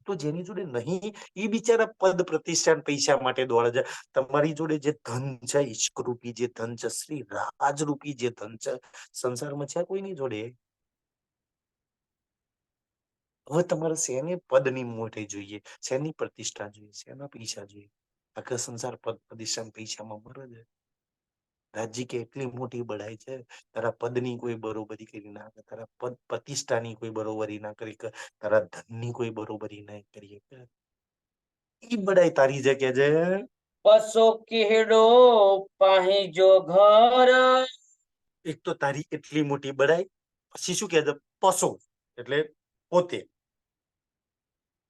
તો જેની જોડે નહીં એ બિચારા પદ પ્રતિષ્ઠા પૈસા માટે દોડે છે. તમારી જોડે જે ધન છે, ઈશ્ક રૂપી જે ધન છે, શ્રી રાજરૂપી જે ધન છે, સંસારમાં છે કોઈની જોડે? હવે તમારે શેની પદની મોટી જોઈએ, શેની પ્રતિષ્ઠા જોઈએ, શેના પૈસા જોઈએ? આખા સંસાર પદ પ્રતિષ્ઠા પૈસામાં મરે છે. રાજ્ય કે એટલી મોટી બડાઈ છે, તારા પદની કોઈ બરોબરી કરી ના શકે, તારા પદ પ્રતિષ્ઠાની કોઈ બરોબરી ના કરી શકે, તારા ધનની કોઈ બરોબરી ના કરી શકે. ઈ બડાઈ તારી છે કે જે पसो केहड़ो पाही जो घर એક તો તારી એટલી મોટી બડાઈ, પછી શું કે છે પશો એટલે પોતે,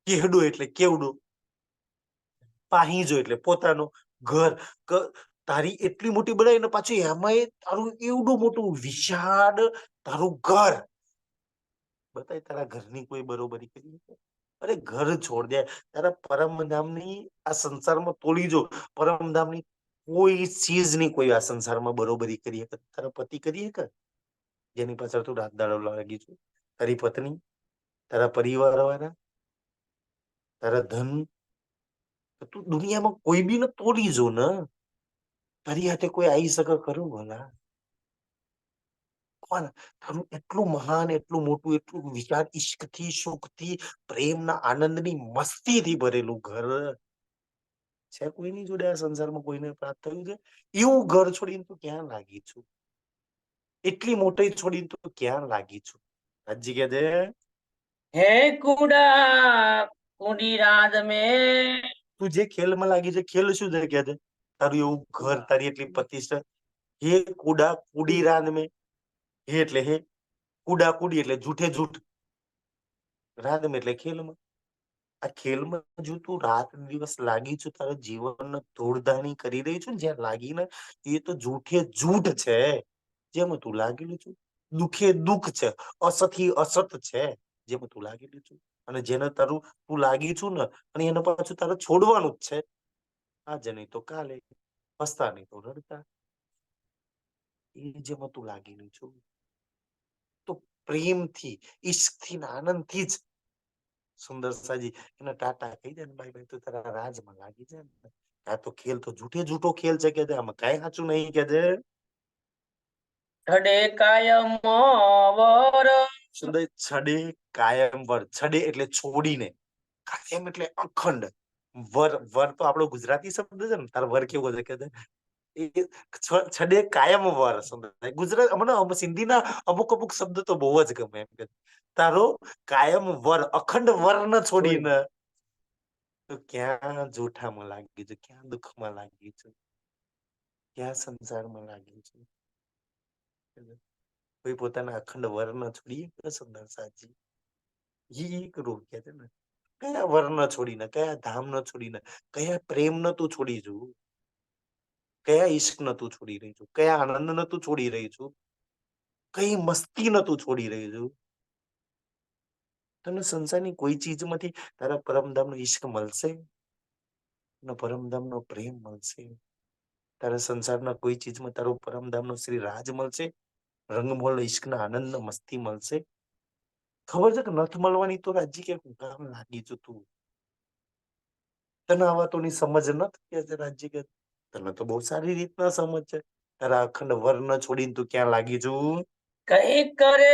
કેહડું એટલે કેવડું, પાહીજો એટલે પોતાનું ઘર. તારી એટલી મોટી બડાઈ ને પાછી એમાં તારું એવડું મોટું વિશાળ તારું ઘર. બતાય તારા ઘરની કોઈ બરોબરી કરી? અરે ઘર છોડ દે, તારા પરમધામની આ સંસારમાં તોડી જો પરમધામની કોઈ ચીજની કોઈ આ સંસારમાં બરોબરી કરી શકે? તારા પતિ કરી શકે? જેની પાછળ તું રાત દાડો લાગી છું? તારી પત્ની, તારા પરિવાર વાળા, તારા ધન? તું દુનિયામાં કોઈ બી ને તોડી જો ને, તારી હાથે કોઈ આવી શકે ખરું ભલા? કોણ? તારું એટલું મહાન, એટલું મોટું, એટલું વિશાળ ઈશ્કથી, સુખથી, પ્રેમના, આનંદની, મસ્તીથી ભરેલું ઘર છે કોઈની જોડે આ સંસારમાં કોઈને પ્રાપ્ત થયું છે? એવું ઘર છોડીને તું ક્યાં લાગી છું? એટલી મોટી છોડીને તું ક્યાં લાગી છું? હાજી કે છે હે કુડા કુંડી રાત में તું જે ખેલમાં લાગી છે, ખેલ શું છે કે છે? તારું એવું ઘર, તારી એટલી પ્રતિષ્ઠા. હે કુડા કુડી રાત મેં. હે એટલે હે, કુડા કુડી એટલે જૂઠે જૂઠ, રાત મેં એટલે ખેલમાં. આ ખેલમાં જો તું રાત દિવસ લાગી છું, તારા જીવન ધૂળધાણી કરી રહી છું ને જ્યાં લાગીને, એ તો જૂઠે જૂઠ છે. જેમાં તું લાગેલું છું, દુખે દુઃખ છે, અસથી અસત છે, જેમાં તું લાગેલું છું. અને જેને તારું તું લાગી છું ને, અને એને પાછું તારે છોડવાનું જ છે. આજે નહીં તો કાલે, હસતા નહીં તો રડતા, એ જેમાં તું લાગેલું છું. તો પ્રેમથી, ઈશ્કથી ને આનંદથી જ સુંદર સાજી એને ટાટા કહી દે ને, ભાઈ ભાઈ તું તારા રાજમાં લાગી જાય ને. આ તો ખેલ તો જૂઠે જૂઠો ખેલ છે કે આમાં કઈ સાચું નહીં કે છે. છડે કાયમ વર સુંદર છડે કાયમ વર. છડે એટલે છોડીને, કાયમ એટલે અખંડ. વર, વર તો આપણો ગુજરાતી શબ્દ છે ને. તારો વર કેવો છે કે છડે કાયમ વર. સુંદર ગુજરાત મને સિંધીના અમુક અમુક શબ્દ તો બહુ જ ગમે એમ કે તારો કાયમ વર, અખંડ વર ન છોડીને. તો ક્યાં જૂઠામાં લાગી છે, ક્યાં દુઃખમાં લાગી છે, ક્યાં સંસારમાં લાગી છે? કોઈ પોતાના અખંડ વર ન છોડીએ સુંદર સાજી. એક રૂપ કે છે ને, કયા વર ન છોડીને, કયા ધામ ન છોડીને, કયા પ્રેમ ન તું છોડી જુ, કયા ઈશ્ક ન તું છોડી રહી છું, કયા આનંદ ન તું છોડી રહી છું, કઈ મસ્તી ન તું છોડી રહી છું. તને સંસારની કોઈ ચીજમાંથી તારા પરમધામનો ઈશ્ક મળશે, પરમધામનો પ્રેમ મળશે? તારા સંસારના કોઈ ચીજમાં તારો પરમધામનો શ્રી રાજ મળશે, રંગમોલ ઈશ્કના આનંદ મસ્તી મળશે? ખબર છે કે નથી મળવાની તો રાજી કે હું કામ લાગી છું તું? તને આ વાતોની સમજ નથી કે રાજી કે? તને તો બહુ સારી રીતના સમજ છે. તારા અખંડ વર ન છોડીને તું ક્યાં લાગી છું? કઈ કરે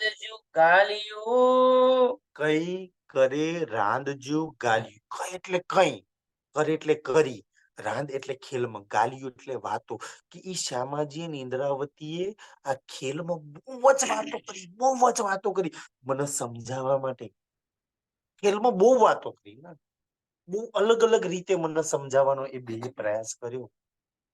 રાજુ ગાલિયું કઈ કરે રાંધજુ ગાલ્યું. કઈ એટલે કઈ, કરે એટલે કરી, રાંધ એટલે ખેલમાં, ગાલ્યું એટલે વાતો. કે ઈ શ્યામાજી અને ઇન્દ્રાવતીએ આ ખેલમાં બહુ જ વાતો કરી, બહુ જ વાતો કરી મને સમજાવવા માટે. ખેલમાં બહુ વાતો કરી ને, બહુ અલગ અલગ રીતે મને સમજાવવાનો એ બે પ્રયાસ કર્યો.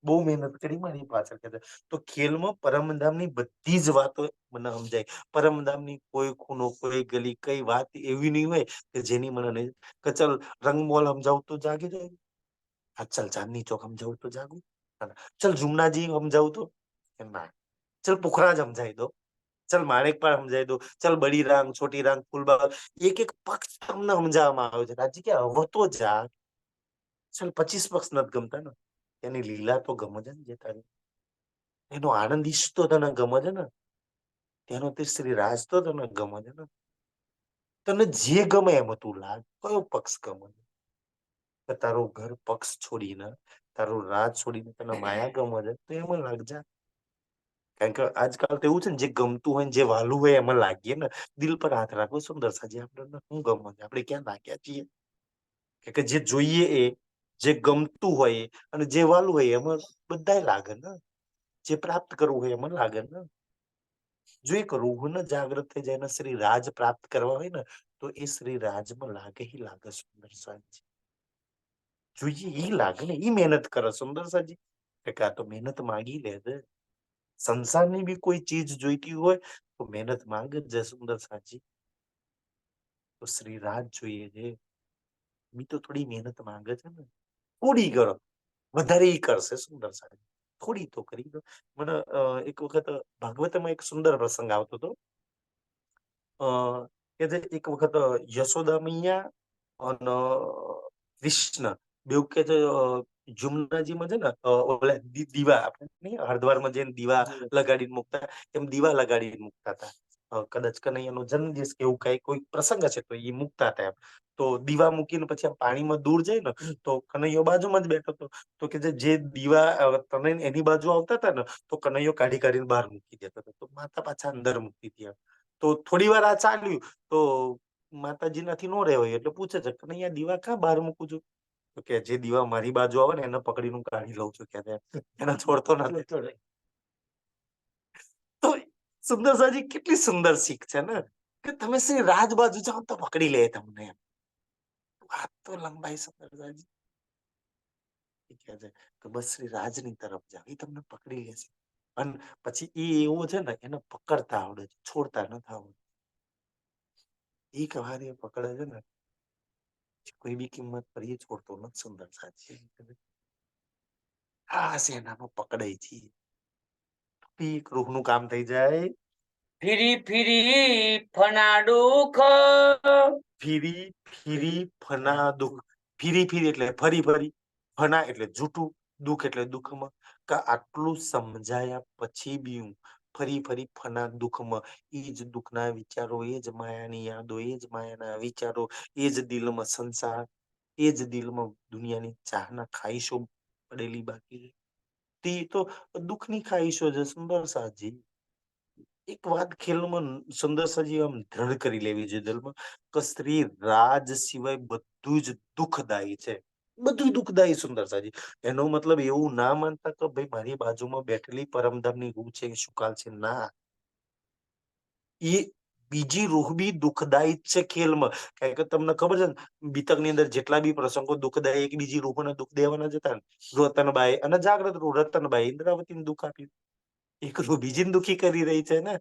બહુ મહેનત કરી મારી પાછળ કે તો ખેલમાં પરમધામની બધી જ વાતો મને સમજાય. પરમધામની કોઈ ખૂણો, કોઈ ગલી, કઈ વાત એવી નહીં હોય કે જેની મને નહીં કે ચલ રંગમોલ સમજાવું તો જાગી જાય. હા ચલ ચાંદની ચોક સમજાવું તો જાગું. ચલ જુમનાજી સમજાવું તો ના. ચલ પુખરાજ સમજાઈ દો, ચલ માણેકપાળ સમજાઈ દો, ચલ બડી રાંગ, છોટી રાંગ, ફૂલબાગ, એક એક પક્ષ તમને સમજાવવામાં આવે છે. રાજી કે હવે તો જા. ચલ 25 પક્ષ નથી ગમતા ને, એની લીલા તો ગમે છે ને, જે તારી એનો આનંદ ઈશ તો તને ગમે છે ને, તેનો તે શ્રી રાજ તો તને ગમે છે ને. તને જે ગમે એમાં તું લાગ, કયો પક્ષ ગમે છે? તારું ઘર પક્ષ છોડીને, તારું રાજ છોડીને તને માયા ગમે છે તો એમાં લાગજા. કારણ કે આજકાલ તો એવું છે ને, જે ગમતું હોય ને જે વાલું હોય એમાં લાગીએ ને. દિલ પર હાથ રાખો સુંદર સાજી, આપણે શું ગમે છે, આપણે ક્યાં લાગ્યા છીએ? કે જે જોઈએ એ, જે ગમતું હોય અને જે વાલું હોય એમાં બધાય લાગે ને. જે પ્રાપ્ત કરવું હોય એમાં લાગે ને. જો એક રૂહને જાગૃત થઈ જાય, શ્રી રાજ પ્રાપ્ત કરવા હોય ને, તો એ શ્રી રાજમાં લાગે ही લાગે સુંદર સાજી. જોઈએ ઈ લાગે ને, ઈ મહેનત કરે સુંદર સાજી. કે આ તો મહેનત માગી લે છે. સંસારની બી કોઈ ચીજ જોઈતી હોય તો મહેનત માંગે જ સુંદર સાજી. તો શ્રી રાજ જોઈએ છે, બી તો થોડી મહેનત માંગે છે ને. થોડી કરો, વધારે ઈ કરશે સુંદર સાજી. થોડી તો કરી દો. મને એક વખત ભાગવતમાં એક સુંદર પ્રસંગ આવતો હતો. કે જે એક વખત યશોદા મૈયા અને કૃષ્ણ બેઉ કે છે જુમનાજીમાં છે ને ઓલા દીવા આપણે નહીં હરિદ્વારમાં જઈને દીવા લગાડીને મૂકતા, એમ દીવા લગાડીને મૂકતા હતા. કદાચ કનૈયાનો જન્મદિવસ કે એવું કઈ કોઈ પ્રસંગ હશે તો એ મૂકતા હતા એમ. તો દીવા મૂકીને પછી આમ પાણીમાં દૂર જાય ને તો કનૈયો બાજુમાં જ બેઠો હતો. તો કે જે દીવા તમે એની બાજુ આવતા હતા ને તો કનૈયો કાઢી કાઢીને બહાર મૂકી દેતો હતો. તો માતા પાછા અંદર મૂકતી હતી એમ. તો થોડી વાર આ ચાલ્યું તો માતાજી નાથી નો રહેવાય એટલે પૂછે છે કનૈયા દીવા ક્યાં બહાર મૂકું છું? તો કે જે દીવા મારી બાજુ આવે ને એને પકડીને હું કાઢી લઉં છું કે એને છોડતો નથી. તો સુંદર સાજી કેટલી સુંદર શીખ છે ને કે તમે શ્રી રાજ બાજુ જાઓ તો પકડી લે તમને એમ. વાત તો લંબાઈ સુંદર સાજી કહે છે કે બસ શ્રી રાજની તરફ જાઓ એ તમને પકડી લેશે. અને પછી એ એવો છે ને એને પકડતા આવડે છે, છોડતા નથી આવડતું. એક વાર એ પકડે છે ને કોઈ બી કિંમત પર એ છોડતો નથી સુંદર સાજી. આ સેનામાં પકડાય છે એક રૂહનું કામ થઈ જાય. ફીરી ફીરી ફના દુઃખ, ફીરી ફીરી ફના દુઃખ. ફીરી ફીરી એટલે ફરી ફરી, ફના એટલે જૂઠું, દુઃખ એટલે દુઃખમાં. આટલું સમજાયા પછી બી હું ફરી ફરી ફના દુઃખમાં. એ જ દુઃખના વિચારો, એ જ માયાની યાદો, એ જ માયાના વિચારો, એ જ દિલમાં સંસાર, એ જ દિલમાં દુનિયાની ચાહના ખાઈશો પડેલી બાકી. તે તો દુઃખની ખાઈશો છે સુંદર સાજી. એક વાત ખેલમાં સુંદર સાજી આમ દ્રઢ કરી લેવી જોઈએ દિલમાં કે સ્ત્રી રાજ સિવાય બધું જ દુઃખદાયી છે. બધું દુઃખદાયી સુંદર સાજી. એનો મતલબ એવું ના માનતા કે ભાઈ મારી બાજુમાં બેઠેલી પરમધામની રૂહ છે એ શુકાલ છે. ના, એ બીજી રૂહ બી દુઃખદાયી જ છે ખેલમાં. કારણ કે તમને ખબર છે ને બીતકની અંદર જેટલા બી પ્રસંગો દુઃખદાયી એક બીજી રૂહોને દુઃખ દેવાના જતા ને રતનબાઈ અને જાગ્રત રૂહ રતનબાઈ ઇન્દ્રાવતીને દુઃખ આપ્યું. એક રૂહ બીજીને દુઃખી કરી રહી છે ને.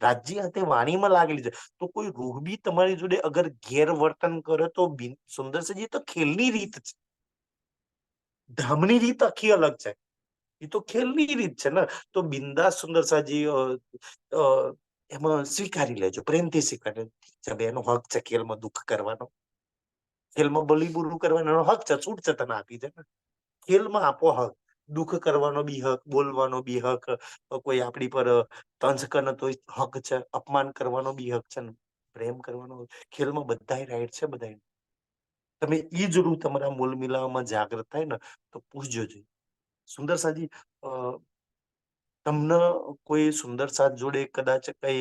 રાજ્ય હાથે વાણીમાં લાગેલી છે. તો કોઈ રૂહ બી તમારી જોડે અગર ગેરવર્તન કરે તો સુંદર સજી તો ખેલની રીત છે. ધામની રીત આખી અલગ છે. એ તો ખેલની રીત છે ને. તો બિંદાસ સુંદર સાજી એમાં સ્વીકારી લેજો, પ્રેમથી સ્વીકારી લેજો. એનો હક છે ખેલમાં દુઃખ કરવાનો, ખેલમાં બલી બુરું કરવાનો એનો હક છે. છૂટ છે તને આપી છે ને. ખેલમાં આપો હક. દુઃખ કરવાનો બી હક, બોલવાનો બી હક, કોઈ આપણી પર તંજ કરે તો હક છે, અપમાન કરવાનો બી હક છે ને પ્રેમ કરવાનો. ખેલમાં બધા રાઈટ છે બધા. તમે ઈ જ રૂ તમારા મૂલ મિલાવવામાં જાગૃત થાય ને તો પૂછજો જોઈએ. સુંદર સાજી તમને કોઈ સુંદર સાથ જોડે કદાચ કઈ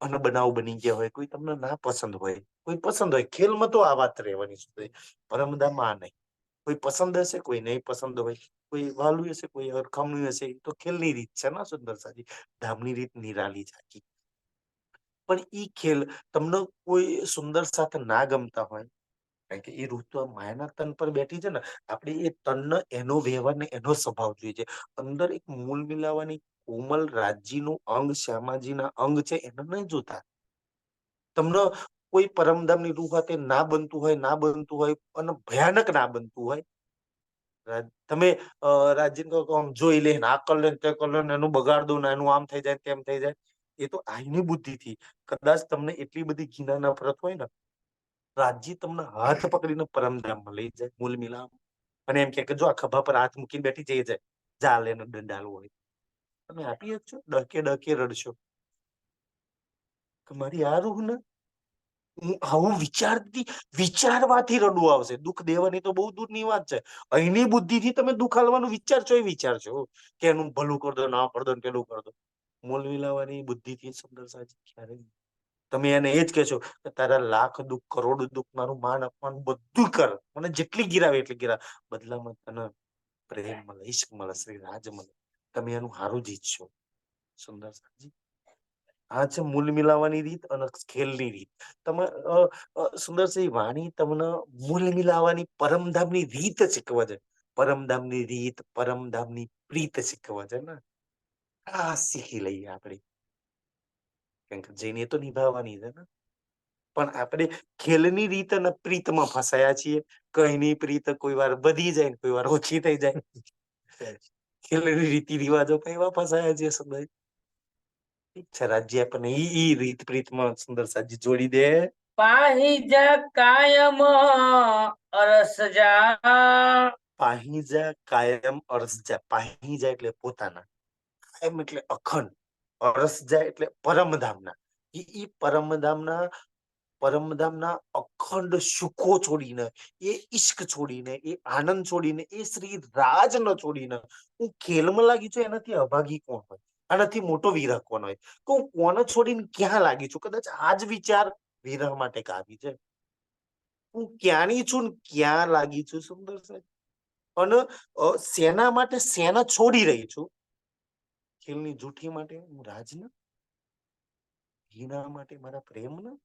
અનબનાવ બની ગયા હોય, કોઈ તમને ના પસંદ હોય, કોઈ પસંદ હોય, ખેલમાં તો આ વાત રહેવાની છે. પરમદામાં આ નહીં. કોઈ પસંદ હશે, કોઈ નહીં પસંદ હોય, કોઈ વાલું હશે, કોઈ હરખામણી હશે. તો ખેલની રીત છે ને સુંદર સાજી. ધામની રીત નિરાલી ઝાકી. પણ ઈ ખેલ તમને કોઈ સુંદર સાથે ના ગમતા હોય, કારણ કે એ રૂહ તો માયાના તન પર બેઠી છે ને. આપણે એ તનને એનો વ્યવહાર ને એનો સ્વભાવ જોઈએ છે. અંદર એક મૂલ મિલાવાની કોમલ રાજ્યનું અંગ, શ્યામાજીના અંગ છે એને નહીં જોતા. તમને કોઈ પરમધામની રૂહ સાથે ના બનતું હોય, ના બનતું હોય અને ભયાનક ના બનતું હોય. તમે રાજ્ય આમ જોઈ લે ને આ કર લે તે કર લે એનું બગાડ દો ને એનું આમ થઈ જાય તેમ થઈ જાય. એ તો આઈની બુદ્ધિથી કદાચ તમને એટલી બધી ઘીના નફરત હોય ને, રાજ્ય તમને હાથ પકડીને પરમધામમાં લઈ જાય મૂલ મિલાપ અને એમ કે જો આ ખભા પર હાથ મૂકીને બેઠી જઈ જાય, જા લેને દંડાલવો હોય તમે આપી શકશો? ડકે ડકે રડશો કે મારી આ રૂહ ને હું વિચારવાથી રડવું આવશે. દુઃખ દેવાની તો બહુ દૂરની વાત છે. અહીંની બુદ્ધિથી તમે દુઃખ હાલવાનું વિચારશો એ વિચારશો કે એનું ભલું કર દો, ના કર દો, પેલું કર દો. મોલ મિલાવાની બુદ્ધિથી સુંદર સાજી ક્યારે તમે એને એ જ કહેશો કે તારા લાખ દુઃખ, કરોડ દુઃખ, મારું માન અપમાન બધું કર, મને જેટલી ગિરાવે એટલી ગિરાવ, બદલામાં તને પ્રેમ મળે, ઈશ્ક મળે, શ્રી રાજ મળે. તમે એનું હારું જ ઈચ્છશો. સુંદર સાજી આ છે મૂલ મિલાવાની રીત અને ખેલની રીત. તમે સુંદરસિંહ વાણી તમને મૂલ મિલાવાની પરમધામની રીત શીખવે છે. પરમધામની રીત, પરમધામની પ્રીત શીખવે છે ને. આ શીખી લઈએ આપણે, કેમ કે જઈને તો નિભાવવાની છે ને. પણ આપણે ખેલની રીત અને પ્રીતમાં ફસાયા છીએ. કઈની પ્રીત કોઈ વાર વધી જાય ને કોઈ વાર ઓછી થઈ જાય. ખેલની રીતિ રિવાજો કઈ વાર ફસાયા છીએ સમય. ઠીક છે રાજ્ય આપણને ઈ રીત પ્રીતમાં સુંદર સાજી જોડી દે. પાહી જા કાયમ અરસ જા, પાહીજા કાયમ અરસજા. પાહીજા એટલે પોતાના, કાયમ એટલે અખંડ, અરસજા એટલે પરમધામના. ઈ પરમધામના અખંડ સુખો છોડીને, એ ઈશ્ક છોડીને, એ આનંદ છોડીને, એ શ્રી રાજ ન છોડીને હું ખેલમાં લાગી છું. એનાથી અભાગી કોણ હોય? આનાથી મોટો વિરહ કોણ હોય? કે હું કોને છોડીને ક્યાં લાગી છું? કદાચ આ જ વિચાર વિરહ માટે કાવી છે. હું ક્યાંની છું ને ક્યાં લાગી છું? સુંદર છે. અને સેના માટે સેના છોડી રહી છું. ખેલની જૂઠી માટે હું રાજના, હીના માટે મારા પ્રેમના,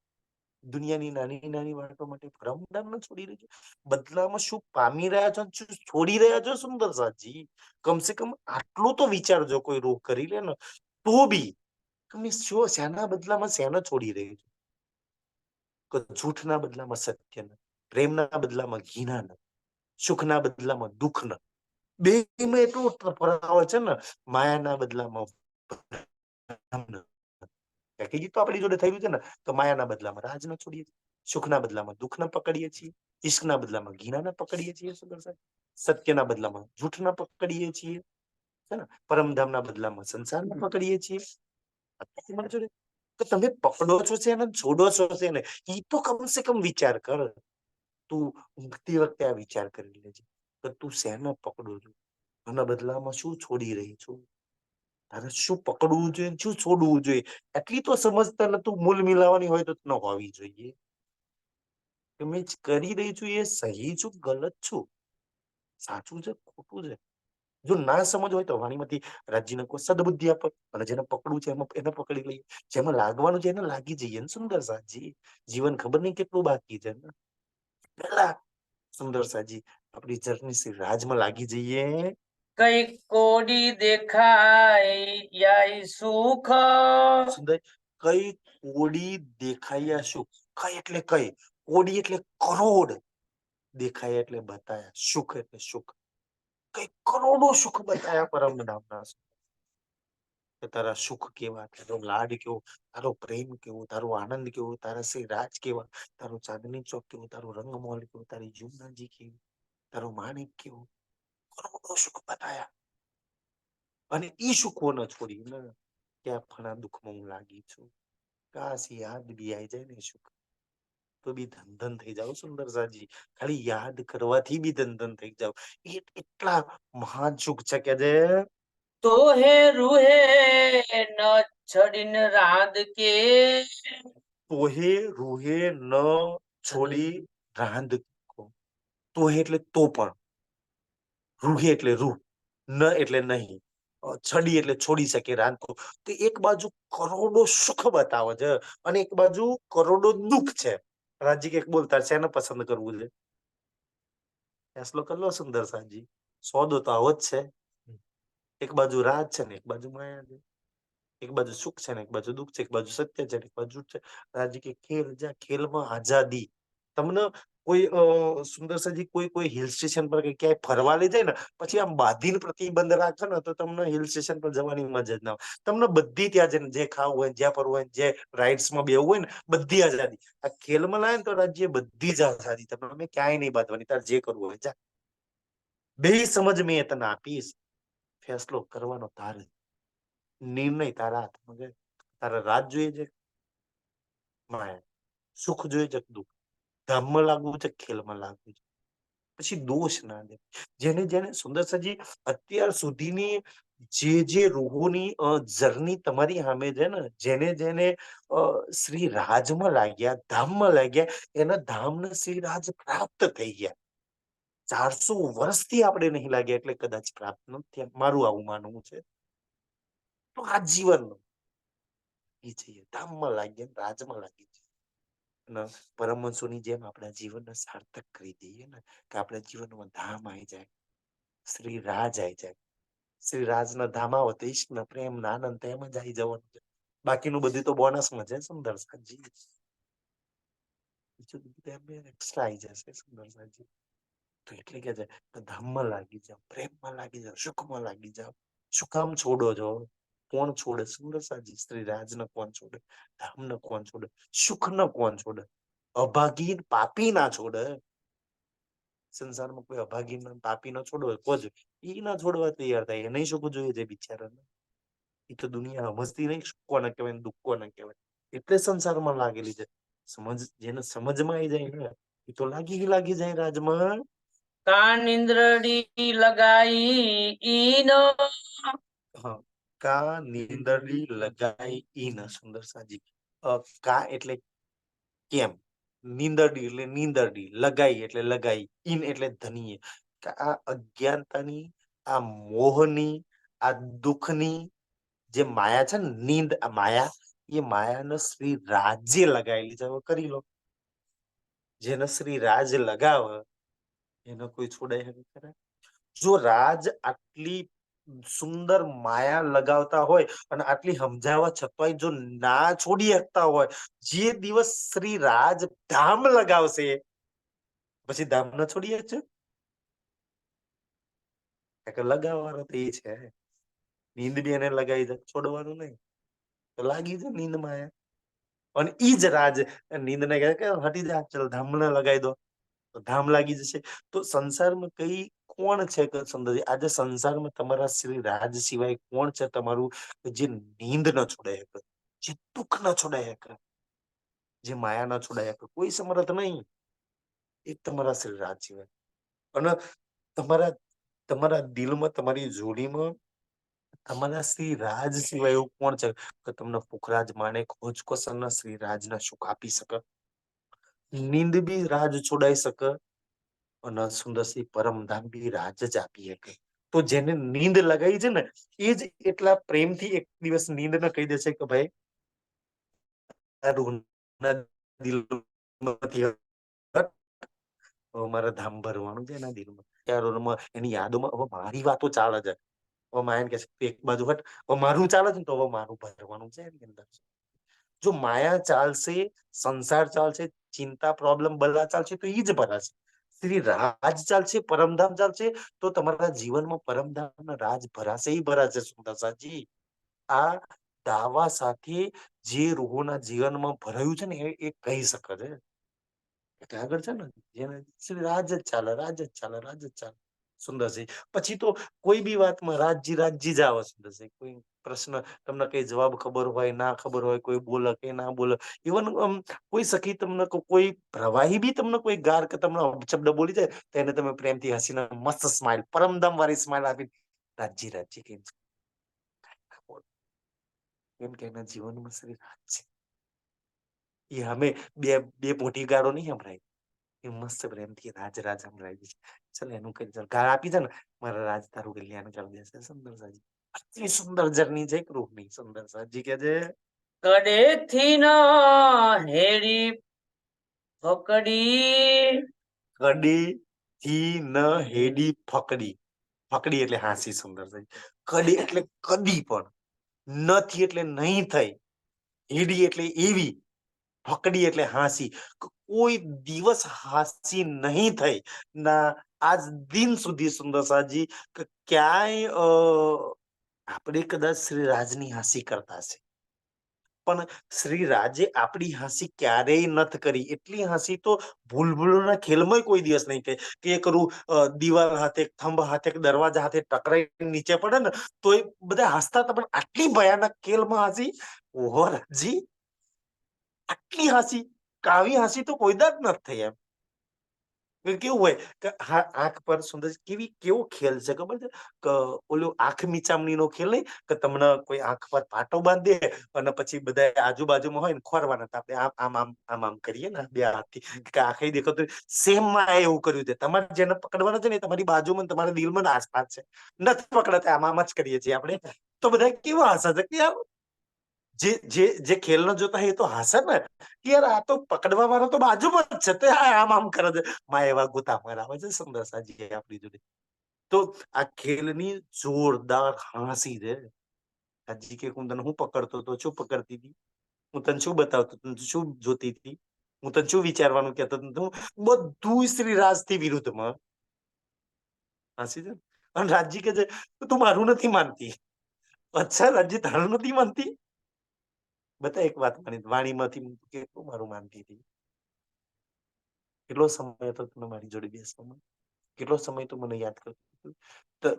દુનિયાની નાની નાની વાતો માટે પરમધામ ન છોડી રહ્યો છું. બદલામાં શું પામી રહ્યા છો, શું છોડી રહ્યા છો? સુંદર સાજી, કમસે કમ આટલું તો વિચારજો. કોઈ રોગ કરી લે ને તો બી તમે શું શેના બદલામાં શેના છોડી રહ્યું છે? કે જૂઠના બદલામાં સત્યના, પ્રેમના બદલામાં ઘીના, સુખના બદલામાં દુઃખના. બે માં એટલું ફરાવ છે ને. માયાના બદલામાં પેકેજ તો આપણી જોડે થયું છે ને. તો માયાના બદલામાં રાજ ન છોડીએ છીએ, સુખના બદલામાં દુઃખ ન પકડીએ છીએ, ઈશ્કના બદલામાં ઘીના ના પકડીએ છીએ, સત્યના બદલામાં જૂઠ ના પકડીએ છીએ, છે ને, પરમધામના બદલામાં સંસારમાં પકડીએ છીએ. તો તમે પકડો છો છે ને છોડો છો છે ને, ઈ તો કમસે કમ વિચાર કર. તું ઊંઘતી વખતે આ વિચાર કરી લેજે કે તું શેને પકડું છું, આના બદલામાં શું છોડી રહી છું? તારે શું પકડવું જોઈએ, શું છોડવું જોઈએ? એટલી તો સમજ તને તું મૂલ મિલાવવાની હોય તો ન હોવી જોઈએ. કે મેં કરી રહી છું એ સહી છું, ગલત છું, સાચું છે, ખોટું છે? જો ના સમજ હોય તો વાણીમાંથી રાજ્યને કોઈ સદબુદ્ધિ આપે, અને જેને પકડવું છે એમાં એને પકડી લઈએ, જેમાં લાગવાનું છે એને લાગી જઈએ. સુંદર સાજી, જીવન ખબર નહીં કેટલું બાકી છે ને. પેલા સુંદર સાજી આપણી જર્ની રાજમાં લાગી જઈએ. કઈ કોડી દેખાય યાય સુખ. સુંદર, કઈ કોડી દેખાયા સુખ. કઈ એટલે કઈ, કોડી એટલે કરોડ, દેખાય એટલે બતાયા, સુખ એટલે સુખ. કઈ કરોડો સુખ બતાયા પરમ નામના. તારા સુખ કેવા, તારો લાડ કેવો, તારો પ્રેમ કેવો, તારો આનંદ કેવો, તારા શ્રી રાજ કેવા, તારો ચાંદની ચોક કેવો, તારો રંગમહોલ કેવો, તારી જુમનાજી કેવી, તારો માણિક કેવો, કરોડો સુખ બતાયા. અને ઈ સુખો ન છોડી ને ક્યાં ફણા દુઃખમાં હું લાગી છું. કાશ યાદ બી આવી જાય ને સુખ, તો બી ધન ધન થઈ જાવ. સુંદર સાજી, ખાલી યાદ કરવાથી બી ધન ધન થઈ જાવ. એ એટલા મહાન સુખ છે કે જે તો હે રૂહે ન છડીને રાંદ કે. તોહે રૂહે ન છોડી રાંધ કો. તોહે એટલે તો પણ, રૂહે એટલે રૂહ, ન એટલે નહીં, છડી એટલે છોડી શકે, રાંધકો. તો એક બાજુ કરોડો સુખ બતાવે છે અને એક બાજુ કરોડો દુઃખ છે. રાજી કે બોલતા છે એને પસંદ કરવું છે? ફેસલો કરી લો સુંદર સાજી. સોદો તો આવો જ છે. એક બાજુ રાજ છે ને એક બાજુ માયા છે. એક બાજુ સુખ છે ને એક બાજુ દુઃખ છે. એક બાજુ સત્ય છે એક બાજુ છે. રાજી કે ખેલ, જ્યાં ખેલમાં આઝાદી. તમને કોઈ સુંદર સાજી કોઈ હિલ સ્ટેશન પર કે ક્યાંય ફરવા લઈ જાય ને, પછી આમ બાંધીને પ્રતિબંધ રાખે ને તો તમને હિલ સ્ટેશન પર જવાની મજા જ ના આવે. તમને બધી ત્યાં જઈને જે ખાવું હોય, જ્યાં ફરવું હોય, જે રાઇડ્સમાં બેવું હોય ને, બધી આઝાદી. આ ખેલમાં લાવે ને તો રાજ્ય બધી જ આઝાદી, તમે ક્યાંય નહીં બાંધવાની, તારે જે કરવું હોય જા. બે સમજ મેં તને આપીશ, ફેસલો કરવાનો તારે, નિર્ણય તારા હાથમાં છે. તારા રાજ જોઈએ છે માયા, સુખ જોઈએ છે દુઃખ, ધામમાં લાગવું છે ખેલમાં લાગવું છે. પછી દોષ ના દે. જેને જેને સુંદર સાજી અત્યાર સુધીની જે રૂહોની જર્ની તમારી સામે છે ને, જેને જેને શ્રી રાજમાં લાગ્યા, ધામમાં લાગ્યા, એના ધામને શ્રી રાજ પ્રાપ્ત થઈ ગયા. 400 વર્ષથી આપણે નહીં લાગ્યા એટલે કદાચ પ્રાપ્ત નથી થયા, મારું આવું માનવું છે. તો આ જીવન ધામમાં લાગ્યા, રાજમાં લાગી છે. અને પરમહંસોની જેમ આપણા જીવનને સાર્થક કરી દઈએ ને, કે આપણા જીવનમાં ધામ આવી જાય, શ્રી રાજ આવી જાય. શ્રી રાજના ધામ આવો તો ઈશ્ક ના પ્રેમ ના આનંદ એમ જ આવી જવાનું છે. બાકીનું બધું તો બોનસમાં છે સુંદર સાજી. બીજું બધું એક્સ્ટ્રા આવી જશે સુંદર સાજી. તો એટલે કે છે ધામમાં લાગી જાવ, પ્રેમમાં લાગી જાવ, સુખમાં લાગી જાવ. શું કામ છોડો છો? કોણ છોડે? સુંદર સાજી શ્રી રાજને કોણ છોડે? ધામને કોણ છોડે? સુખને કોણ છોડે? અભાગી પાપી ના છોડે. સંસારમાં કોઈ અભાગી પાપી ન છોડવો કો જ ઈ ના છોડવા તૈયાર થાય. એ નહીં શું જોઈએ છે બિચારાને. એ તો દુનિયા સમજતી નહીં કોને કહેવાય ને દુઃખ કોને કહેવાય. એટલે સંસારમાં લાગેલી છે. જેને સમજમાં આવી જાય ને એ તો લાગી જાય રાજમાં. કાન ઇન્દ્રડી લગાઈ ઈનો. હા, કા નીંદડી લગાઈ ઈન. સુંદર સાજી. કા એટલે કેમ, નીંદરડી એટલે નીંદરડી, લગાઈ એટલે લગાઈ, ઈન એટલે ધનીય. આ અજ્ઞાનતાની, આ મોહની, આ દુઃખની જે માયા છે ને, નીંદ માયા, એ માયાને શ્રી રાજે લગાયેલી છે. હવે કરી લો, જેને શ્રી રાજ લગાવે એને કોઈ છોડાય શકે ખરા? જો રાજ આટલી સુંદર માયા લગાવતા હોય અને આટલી સમજાવવા છતાંય જો ના છોડી શકતા હોય, જે દિવસ શ્રી રાજ ધામ લગાવશે પછી ધામ ના છોડીએ છે. લગાવવાનો તો એ છે. નીંદ બી એને લગાવી દે, છોડવાનું નહીં. તો લાગી જાય નીંદ માયા. અને ઈ જ રાજ નીંદ ને કહે કે હટી જા, ચલ ધામ ને લગાવી દો, તો ધામ લાગી જશે. તો સંસારમાં કઈ કોણ છે કે સુંદરજી, આજે સંસારમાં તમારા શ્રી રાજ સિવાય કોણ છે તમારું જે નીંદ ન છોડાય શકે, જે દુઃખ ન છોડાય શકે, જે માયા ન છોડાય શકે? કોઈ સમર્થ નહીં, એક તમારા શ્રી રાજ સિવાય. અને તમારા તમારા દિલમાં, તમારી જોડીમાં તમારા શ્રી રાજ સિવાય એવું કોણ છે કે તમને પુખરાજ માણેક હોજકોસરના શ્રી રાજના સુખ આપી શકે? નીંદ બી રાજ છોડાઈ શકે અને સુંદરસિંહ પરમધામ બી રાજ જ આપી શકે. તો જેને નીંદ લગાઈ છે ને એ જ એટલા પ્રેમથી એક દિવસ નીંદ ને કહી દેશે કે ભાઈ દિલમાંથી મારા ધામ ભરવાનું છે એના દિલમાં, એની યાદોમાં હવે મારી વાતો ચાલે છે. હવે માયા કે એક બાજુ હટ, હવે મારું ચાલે છે ને તો હવે મારું ભરવાનું છે એની અંદર. જો માયા ચાલશે, સંસાર ચાલશે, ચિંતા પ્રોબ્લેમ બલા ચાલશે તો એ જ ભરાશે. શ્રી રાજ ચાલશે, પરમધામ ચાલશે તો તમારા જીવનમાં પરમધામ રાજ ભરાશે, એ ભરાશે. સુંદર સાજી, આ દાવા સાથે જે રૂહોના જીવનમાં ભરાયું છે ને એ કહી શકે છે. એટલે આગળ છે ને જેને શ્રી રાજ જ ચાલે, રાજ જ ચાલે, રાજ જ ચાલે. સુંદરસિંહ પછી તો કોઈ બી વાતમાં રાજજી રાજજી જ આવે. સુંદરસિંહ કોઈ પ્રશ્ન તમને કઈ જવાબ ખબર હોય ના ખબર હોય, કોઈ બોલે કે ના બોલે, ઇવન કોઈ સખી તમને કોઈ પ્રવાહી બી તમને કોઈ ગાર કે તમને શબ્દ બોલી જાય તો એને તમે પ્રેમથી હસીને મસ્ત સ્માઇલ, પરમદમ વાળી સ્માઇલ આપી રાજજી રાજજી કેમ છે, કેમ કે એના જીવનમાં શ્રી રાજ છે. એ અમે બે બે મોટી ગાળો નહીં સંભળાય, એ મસ્ત પ્રેમથી રાજ રાજ સંભળાવી છે. ચાલ એનું કઈ ચાલ ગાળ આપી છે ને મારા રાજ તારું કલ્યાણ કરી દેશે. સુંદર સાજી આટલી સુંદર જર્ની છે રૂપની. સુંદર સાજી કે છે કડેથી ન હેરી પકડી. કડી થી ન હેડી ફકડી. ફકડી એટલે હાસી. સુંદર સાજી કડી એટલે કદી પણ, નથી એટલે નહીં થઈ, હેડી એટલે એવી, ફકડી એટલે હાસી. કોઈ દિવસ હાસી નહીં થઈ ના આજ દિન સુધી. સુંદર સાજી કે ક્યાંય આપણે કદાચ શ્રી રાજની હાસી કરતા છે પણ શ્રી રાજે આપણી હાસી ક્યારેય નથી કરી. એટલી હાસી તો ભૂલભુલોના ખેલમાં કોઈ દિવસ નહીં કહે કે એ કરું દિવાલ હાથે, થંભ હાથે, દરવાજા હાથે ટકરાઈ નીચે પડે ને તો એ બધા હસતા હતા. પણ આટલી ભયાનક ખેલમાં હાસી, ઓહો રાજી, આટલી હાસી, કાવી હાસી તો કોઈ દાદ નથી થઈ. એમ કેવું હોય કે આંખ પર સુંદર કેવો ખેલ છે ખબર છે કે ઓલો આંખ મીચામણી નો ખેલ નહીં કે તમને કોઈ આંખ પર પાટો બાંધે અને પછી બધા આજુબાજુમાં હોય ને ખોરવાના, આપણે આમ આમ આમ આમ આમ કરીએ ને બે હાથથી કે આંખે દેખાતું. સેમ માં એવું કર્યું છે. તમારે જેને પકડવાના છે ને તમારી બાજુમાં તમારા દિલમાં આસપાસ છે, નથી પકડાતા. આમ આમ જ કરીએ છીએ આપણે. તો બધા કેવા હશે છે કે જે જે જે ખેલ ન જોતા હોય એ તો હશે ને કે યાર આ તો પકડવા વાળો તો બાજુમાં જ છે, તો આમ આમ કરે છે. માં એવા ગોતા મરાવે છે. સુંદર સાજી આપણી જોડે. તો આ ખેલની જોરદાર હાંસી છે. હજી કે હું તને હું પકડતો હતો, શું પકડતી હતી, હું તને શું બતાવતો, શું જોતી હતી, હું તને શું વિચારવાનું કહેતો હતો, બધું શ્રી રાજથી વિરુદ્ધમાં હાંસી છે. અને રાજજી કે છે તું મારું નથી માનતી. અચ્છા રાજજી તારું નથી માનતી? બતા એક વાત માની વાણીમાંથી કેટલું મારું માનતી હતી. કેટલો સમય હતો તમે મારી જોડે બેસવામાં? કેટલો સમય તું મને યાદ કરતો હતો? તો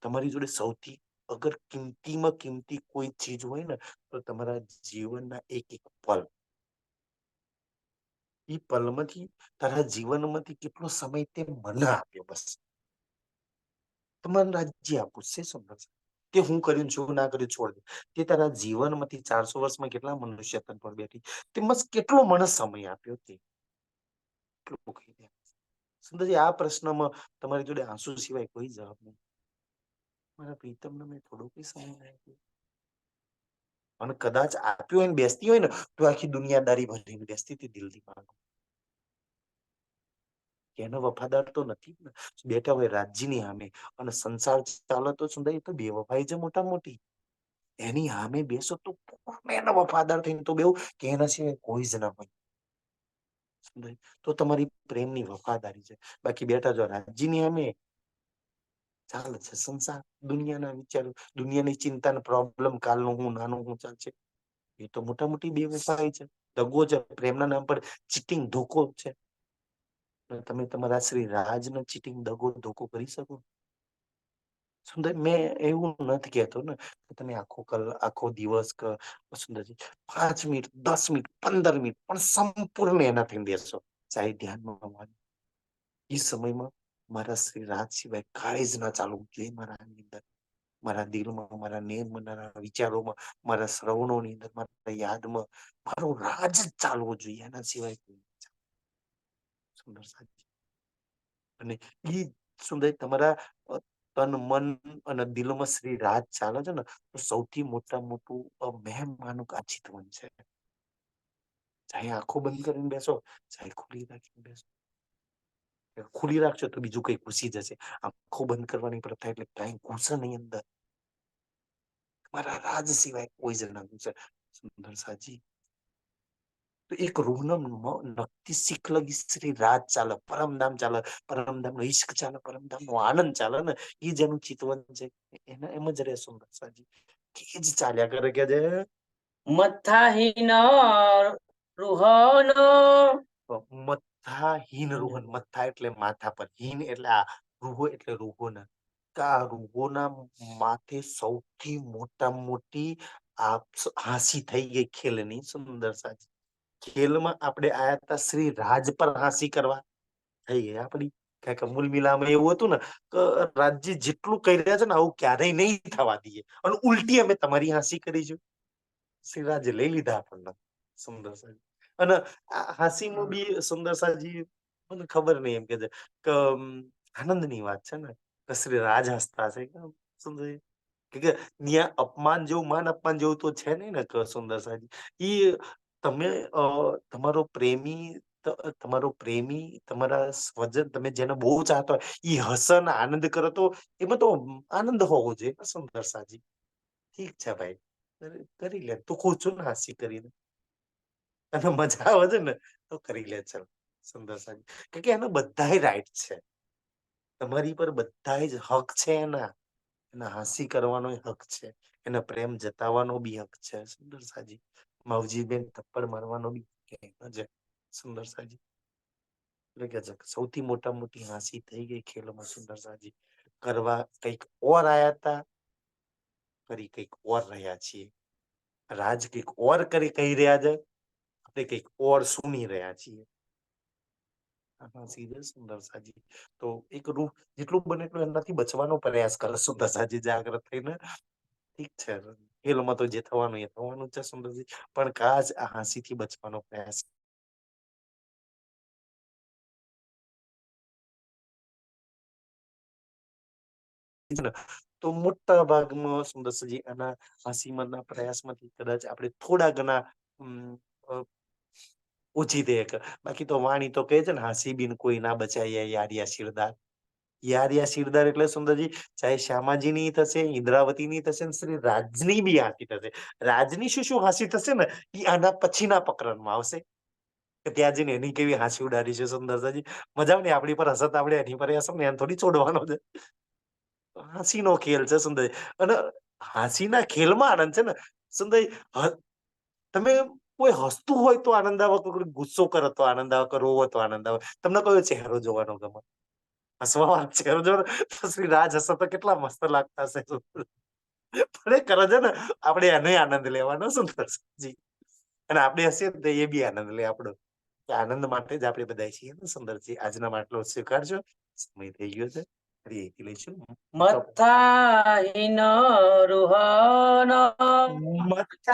તમારી જોડે સૌથી અગર કિંમતીમાં કિંમતી કોઈ ચીજ હોય ને, તો તમારા જીવનના એક એક પલ. એ પલમાંથી, તારા જીવનમાંથી કેટલો સમય તે મને આપ્યો, બસ. તમારું રાજ્ય આપું છે સુંદર છે. તે હું કર્યું, શું ના કર્યું છોડ દે. તે તારા જીવનમાંથી 400 વર્ષમાં કેટલા મનુષ્ય તન પર બેઠી, તે મસ્ત કેટલો મને સમય આપ્યો, તે એટલું કહી દે. સુંદરજી, આ પ્રશ્નમાં તમારી જોડે આંસુ સિવાય કોઈ જવાબ નહીં. મારા પ્રીતમને મેં થોડો કઈ સમય આપ્યો, અને કદાચ આપ્યો હોય ને બેસતી હોય ને, તો આખી દુનિયાદારી ભરીને બેસતી હતી દિલથી માંગો. એનો વફાદાર તો નથી ને. બેઠા હોય રાજ્યની સામે અને સંસાર ચાલે તો સુંદર, એ તો બેવફાઈ છે મોટા મોટી. એની સામે બેસો તો એનો વફાદાર થઈને તો બેવું કે એના સિવાય કોઈ જ ના હોય. તો તમારી પ્રેમની વફાદારી છે. બાકી બેઠા જો રાજ્યની સામે ચાલે છે સંસાર, દુનિયાના વિચારો, દુનિયાની ચિંતા, પ્રોબ્લેમ, કાલનું હું, નાનું હું ચાલશે. એ તો મોટા મોટી બેવફાઈ છે, દગો છે, પ્રેમના નામ પર ચીટિંગ, ધોકો છે. તમે તમારા શ્રી રાજને ચીટિંગ, દગો, ધોકો કરી શકો? સુંદર, મેં એવું નથી કહેતો ને કે તમે આખો દિવસ કે સુંદરજી 5 મિનિટ, 10 મિનિટ, 15 મિનિટ પણ સંપૂર્ણ એનાથી બેસો, ચાહે ધ્યાનમાં. એ સમયમાં મારા શ્રી રાજ સિવાય કાંઈ જ ના ચાલવું જોઈએ મારા અંદર, મારા દિલમાં, મારા નેમમાં, મારા વિચારોમાં, મારા શ્રવણોની અંદર, મારા યાદમાં મારું રાજ જ ચાલવું જોઈએ. એના સિવાય સુંદર સાથી. અને ઈ સુંદર તમારા તન, મન અને દિલમાં શ્રી રાજ ચાલે છે ને, તો સૌથી મોટું મહેમાનું આ ચિતવન છે. ચાહે આંખો બંધ કરીને બેસો, ચાહે ખુલ્લી રાખીને બેસો. ખુલ્લી રાખશો તો બીજું કઈ ઘૂસી જશે. આંખો બંધ કરવાની પ્રથા એટલે કઈ ઘૂસે નહીં અંદર. મારા રાજ સિવાય કોઈ જ ના ઘૂસે. સુંદર સાજી, તો એક રૂહનો નક્કી શીખ લગી શ્રી રાજ ચાલે, પરમધામ ચાલે, પરમધામ નો ઈશ્ક ચાલે, પરમધામ નો આનંદ ચાલે ને, એ જેનું ચિતવન છે, એના એમ જ રહે. સુંદર સાજી, કે જ ચાલ્યા કરે કે જે મથ્થાહીન રૂહનો. મથ્થા હીન રૂહન. મથ્થા એટલે માથા પર, હીન એટલે આ, રૂહો એટલે રૂહોના. આ રૂહોના માથે સૌથી મોટી આ હાંસી થઈ ગઈ ખેલની. સુંદર સાજી, ખેલમાં આપણે આયા હતા શ્રી રાજ પર હાંસી કરવા, થઈ ગઈ આપડી. કઈક અમૂલ મિલામાં એવું હતું ને કે રાજ્ય જેટલું કહી રહ્યા છે ને, આવું ક્યારેય નહીં થવા દઈએ, અને ઉલટી અમે તમારી હાંસી કરીશું. શ્રી રાજે લઈ લીધા આપણને. સુંદર સાજી, અને આ હાંસીમાં બી સુંદર સાજી, મને ખબર નહીં, એમ કે છે કે આનંદની વાત છે ને, કે શ્રી રાજ હસતા છે. સુંદરજી, કે ત્યાં અપમાન જેવું, માન અપમાન જેવું તો છે નહીં ને. સુંદર સાજી, ઈ તમે તમારો પ્રેમી, તમારા સ્વજન, તમે જેને બહુ ચાહતો હોય, ઈ હસન આનંદ કરો તો એમાં તો આનંદ હોવો જોઈએ. સુંદર સાજી, ઠીક છે ભાઈ, કરી લે, તું ખુશ છું ને હાંસી કરીને, અને મજા આવે છે ને, તો કરી લે. ચાલ સુંદર સાજી, કે એના બધા રાઈટ છે, તમારી પર બધા જ હક છે. એના હાંસી કરવાનો હક છે, એના પ્રેમ જતાવવાનો બી હક છે. સુંદર સાજી, માવજીબેન થપ્પડ મારવાનો બી છે. સુંદર સાજી, એટલે કે સૌથી મોટી હાંસી થઈ ગઈ ખેલમાં. સુંદર સાજી, કરવા કઈક ઓર આયા હતા, કરી કઈક ઓર રહ્યા છીએ. રાજ કઈક ઓર કરી કહી રહ્યા છે, આપણે કઈક ઓર સુની રહ્યા છીએ. સુંદર સાજી, તો એક રૂહ જેટલું બને એટલું એનાથી બચવાનો પ્રયાસ કરે. સુંદર સાજી, જાગ્રત થઈને. ઠીક છે, ખેલમાં તો જે થવાનું એ થવાનું છે. સુંદરજી, પણ કાશ આ હાંસીથી બચવાનો પ્રયાસ ને, તો મોટા ભાગમાં સુંદરજી આના હાંસીમાંના પ્રયાસમાંથી કદાચ આપણે થોડા ઘણા ઓછી દે. બાકી તો વાણી તો કહે છે ને, હાંસી બિન કોઈ ના બચાય યારિયા શિરદાર. યારિયા શિરદાર એટલે સુંદરજી, ચાહે શ્યામાજીની થશે, ઇન્દ્રાવતીની થશે, શ્રી રાજની બી હાંસી થશે. રાજની શું હાંસી થશે ને, એ આના પછીના પ્રકરણમાં આવશે, કે ત્યાં જઈને એની કેવી હાંસી ઉડાડી છે. સુંદરજી, મજા ને આપણી પર હસત, આપણે એની પર હસત ને, એને થોડી છોડવાનો છે. હાંસીનો ખેલ છે સુંદર, અને હાંસીના ખેલમાં આનંદ છે ને. સુંદર, તમે કોઈ હસતું હોય તો આનંદ આવે, કોઈ ગુસ્સો કરે તો આનંદ આવે, કોઈ રોવો તો આનંદ આવે. તમને કયો ચહેરો જોવાનો ગમે? હસવા વાત છે જો તો શ્રી રાજ હશે તો કેટલા મસ્ત લાગતા હશે પણ એ કરે છે ને આપણે એને આનંદ લેવાનો સુંદરજી અને આપણે હસીએ તો એ બી આનંદ લે આપણો કે આનંદ માટે જ આપણે બધા છીએ ને સુંદરજી આજના માટલો સ્વીકારજો સમય થઈ ગયો છે ફરી અહીંથી લઈશું મથાહીન રોહન મત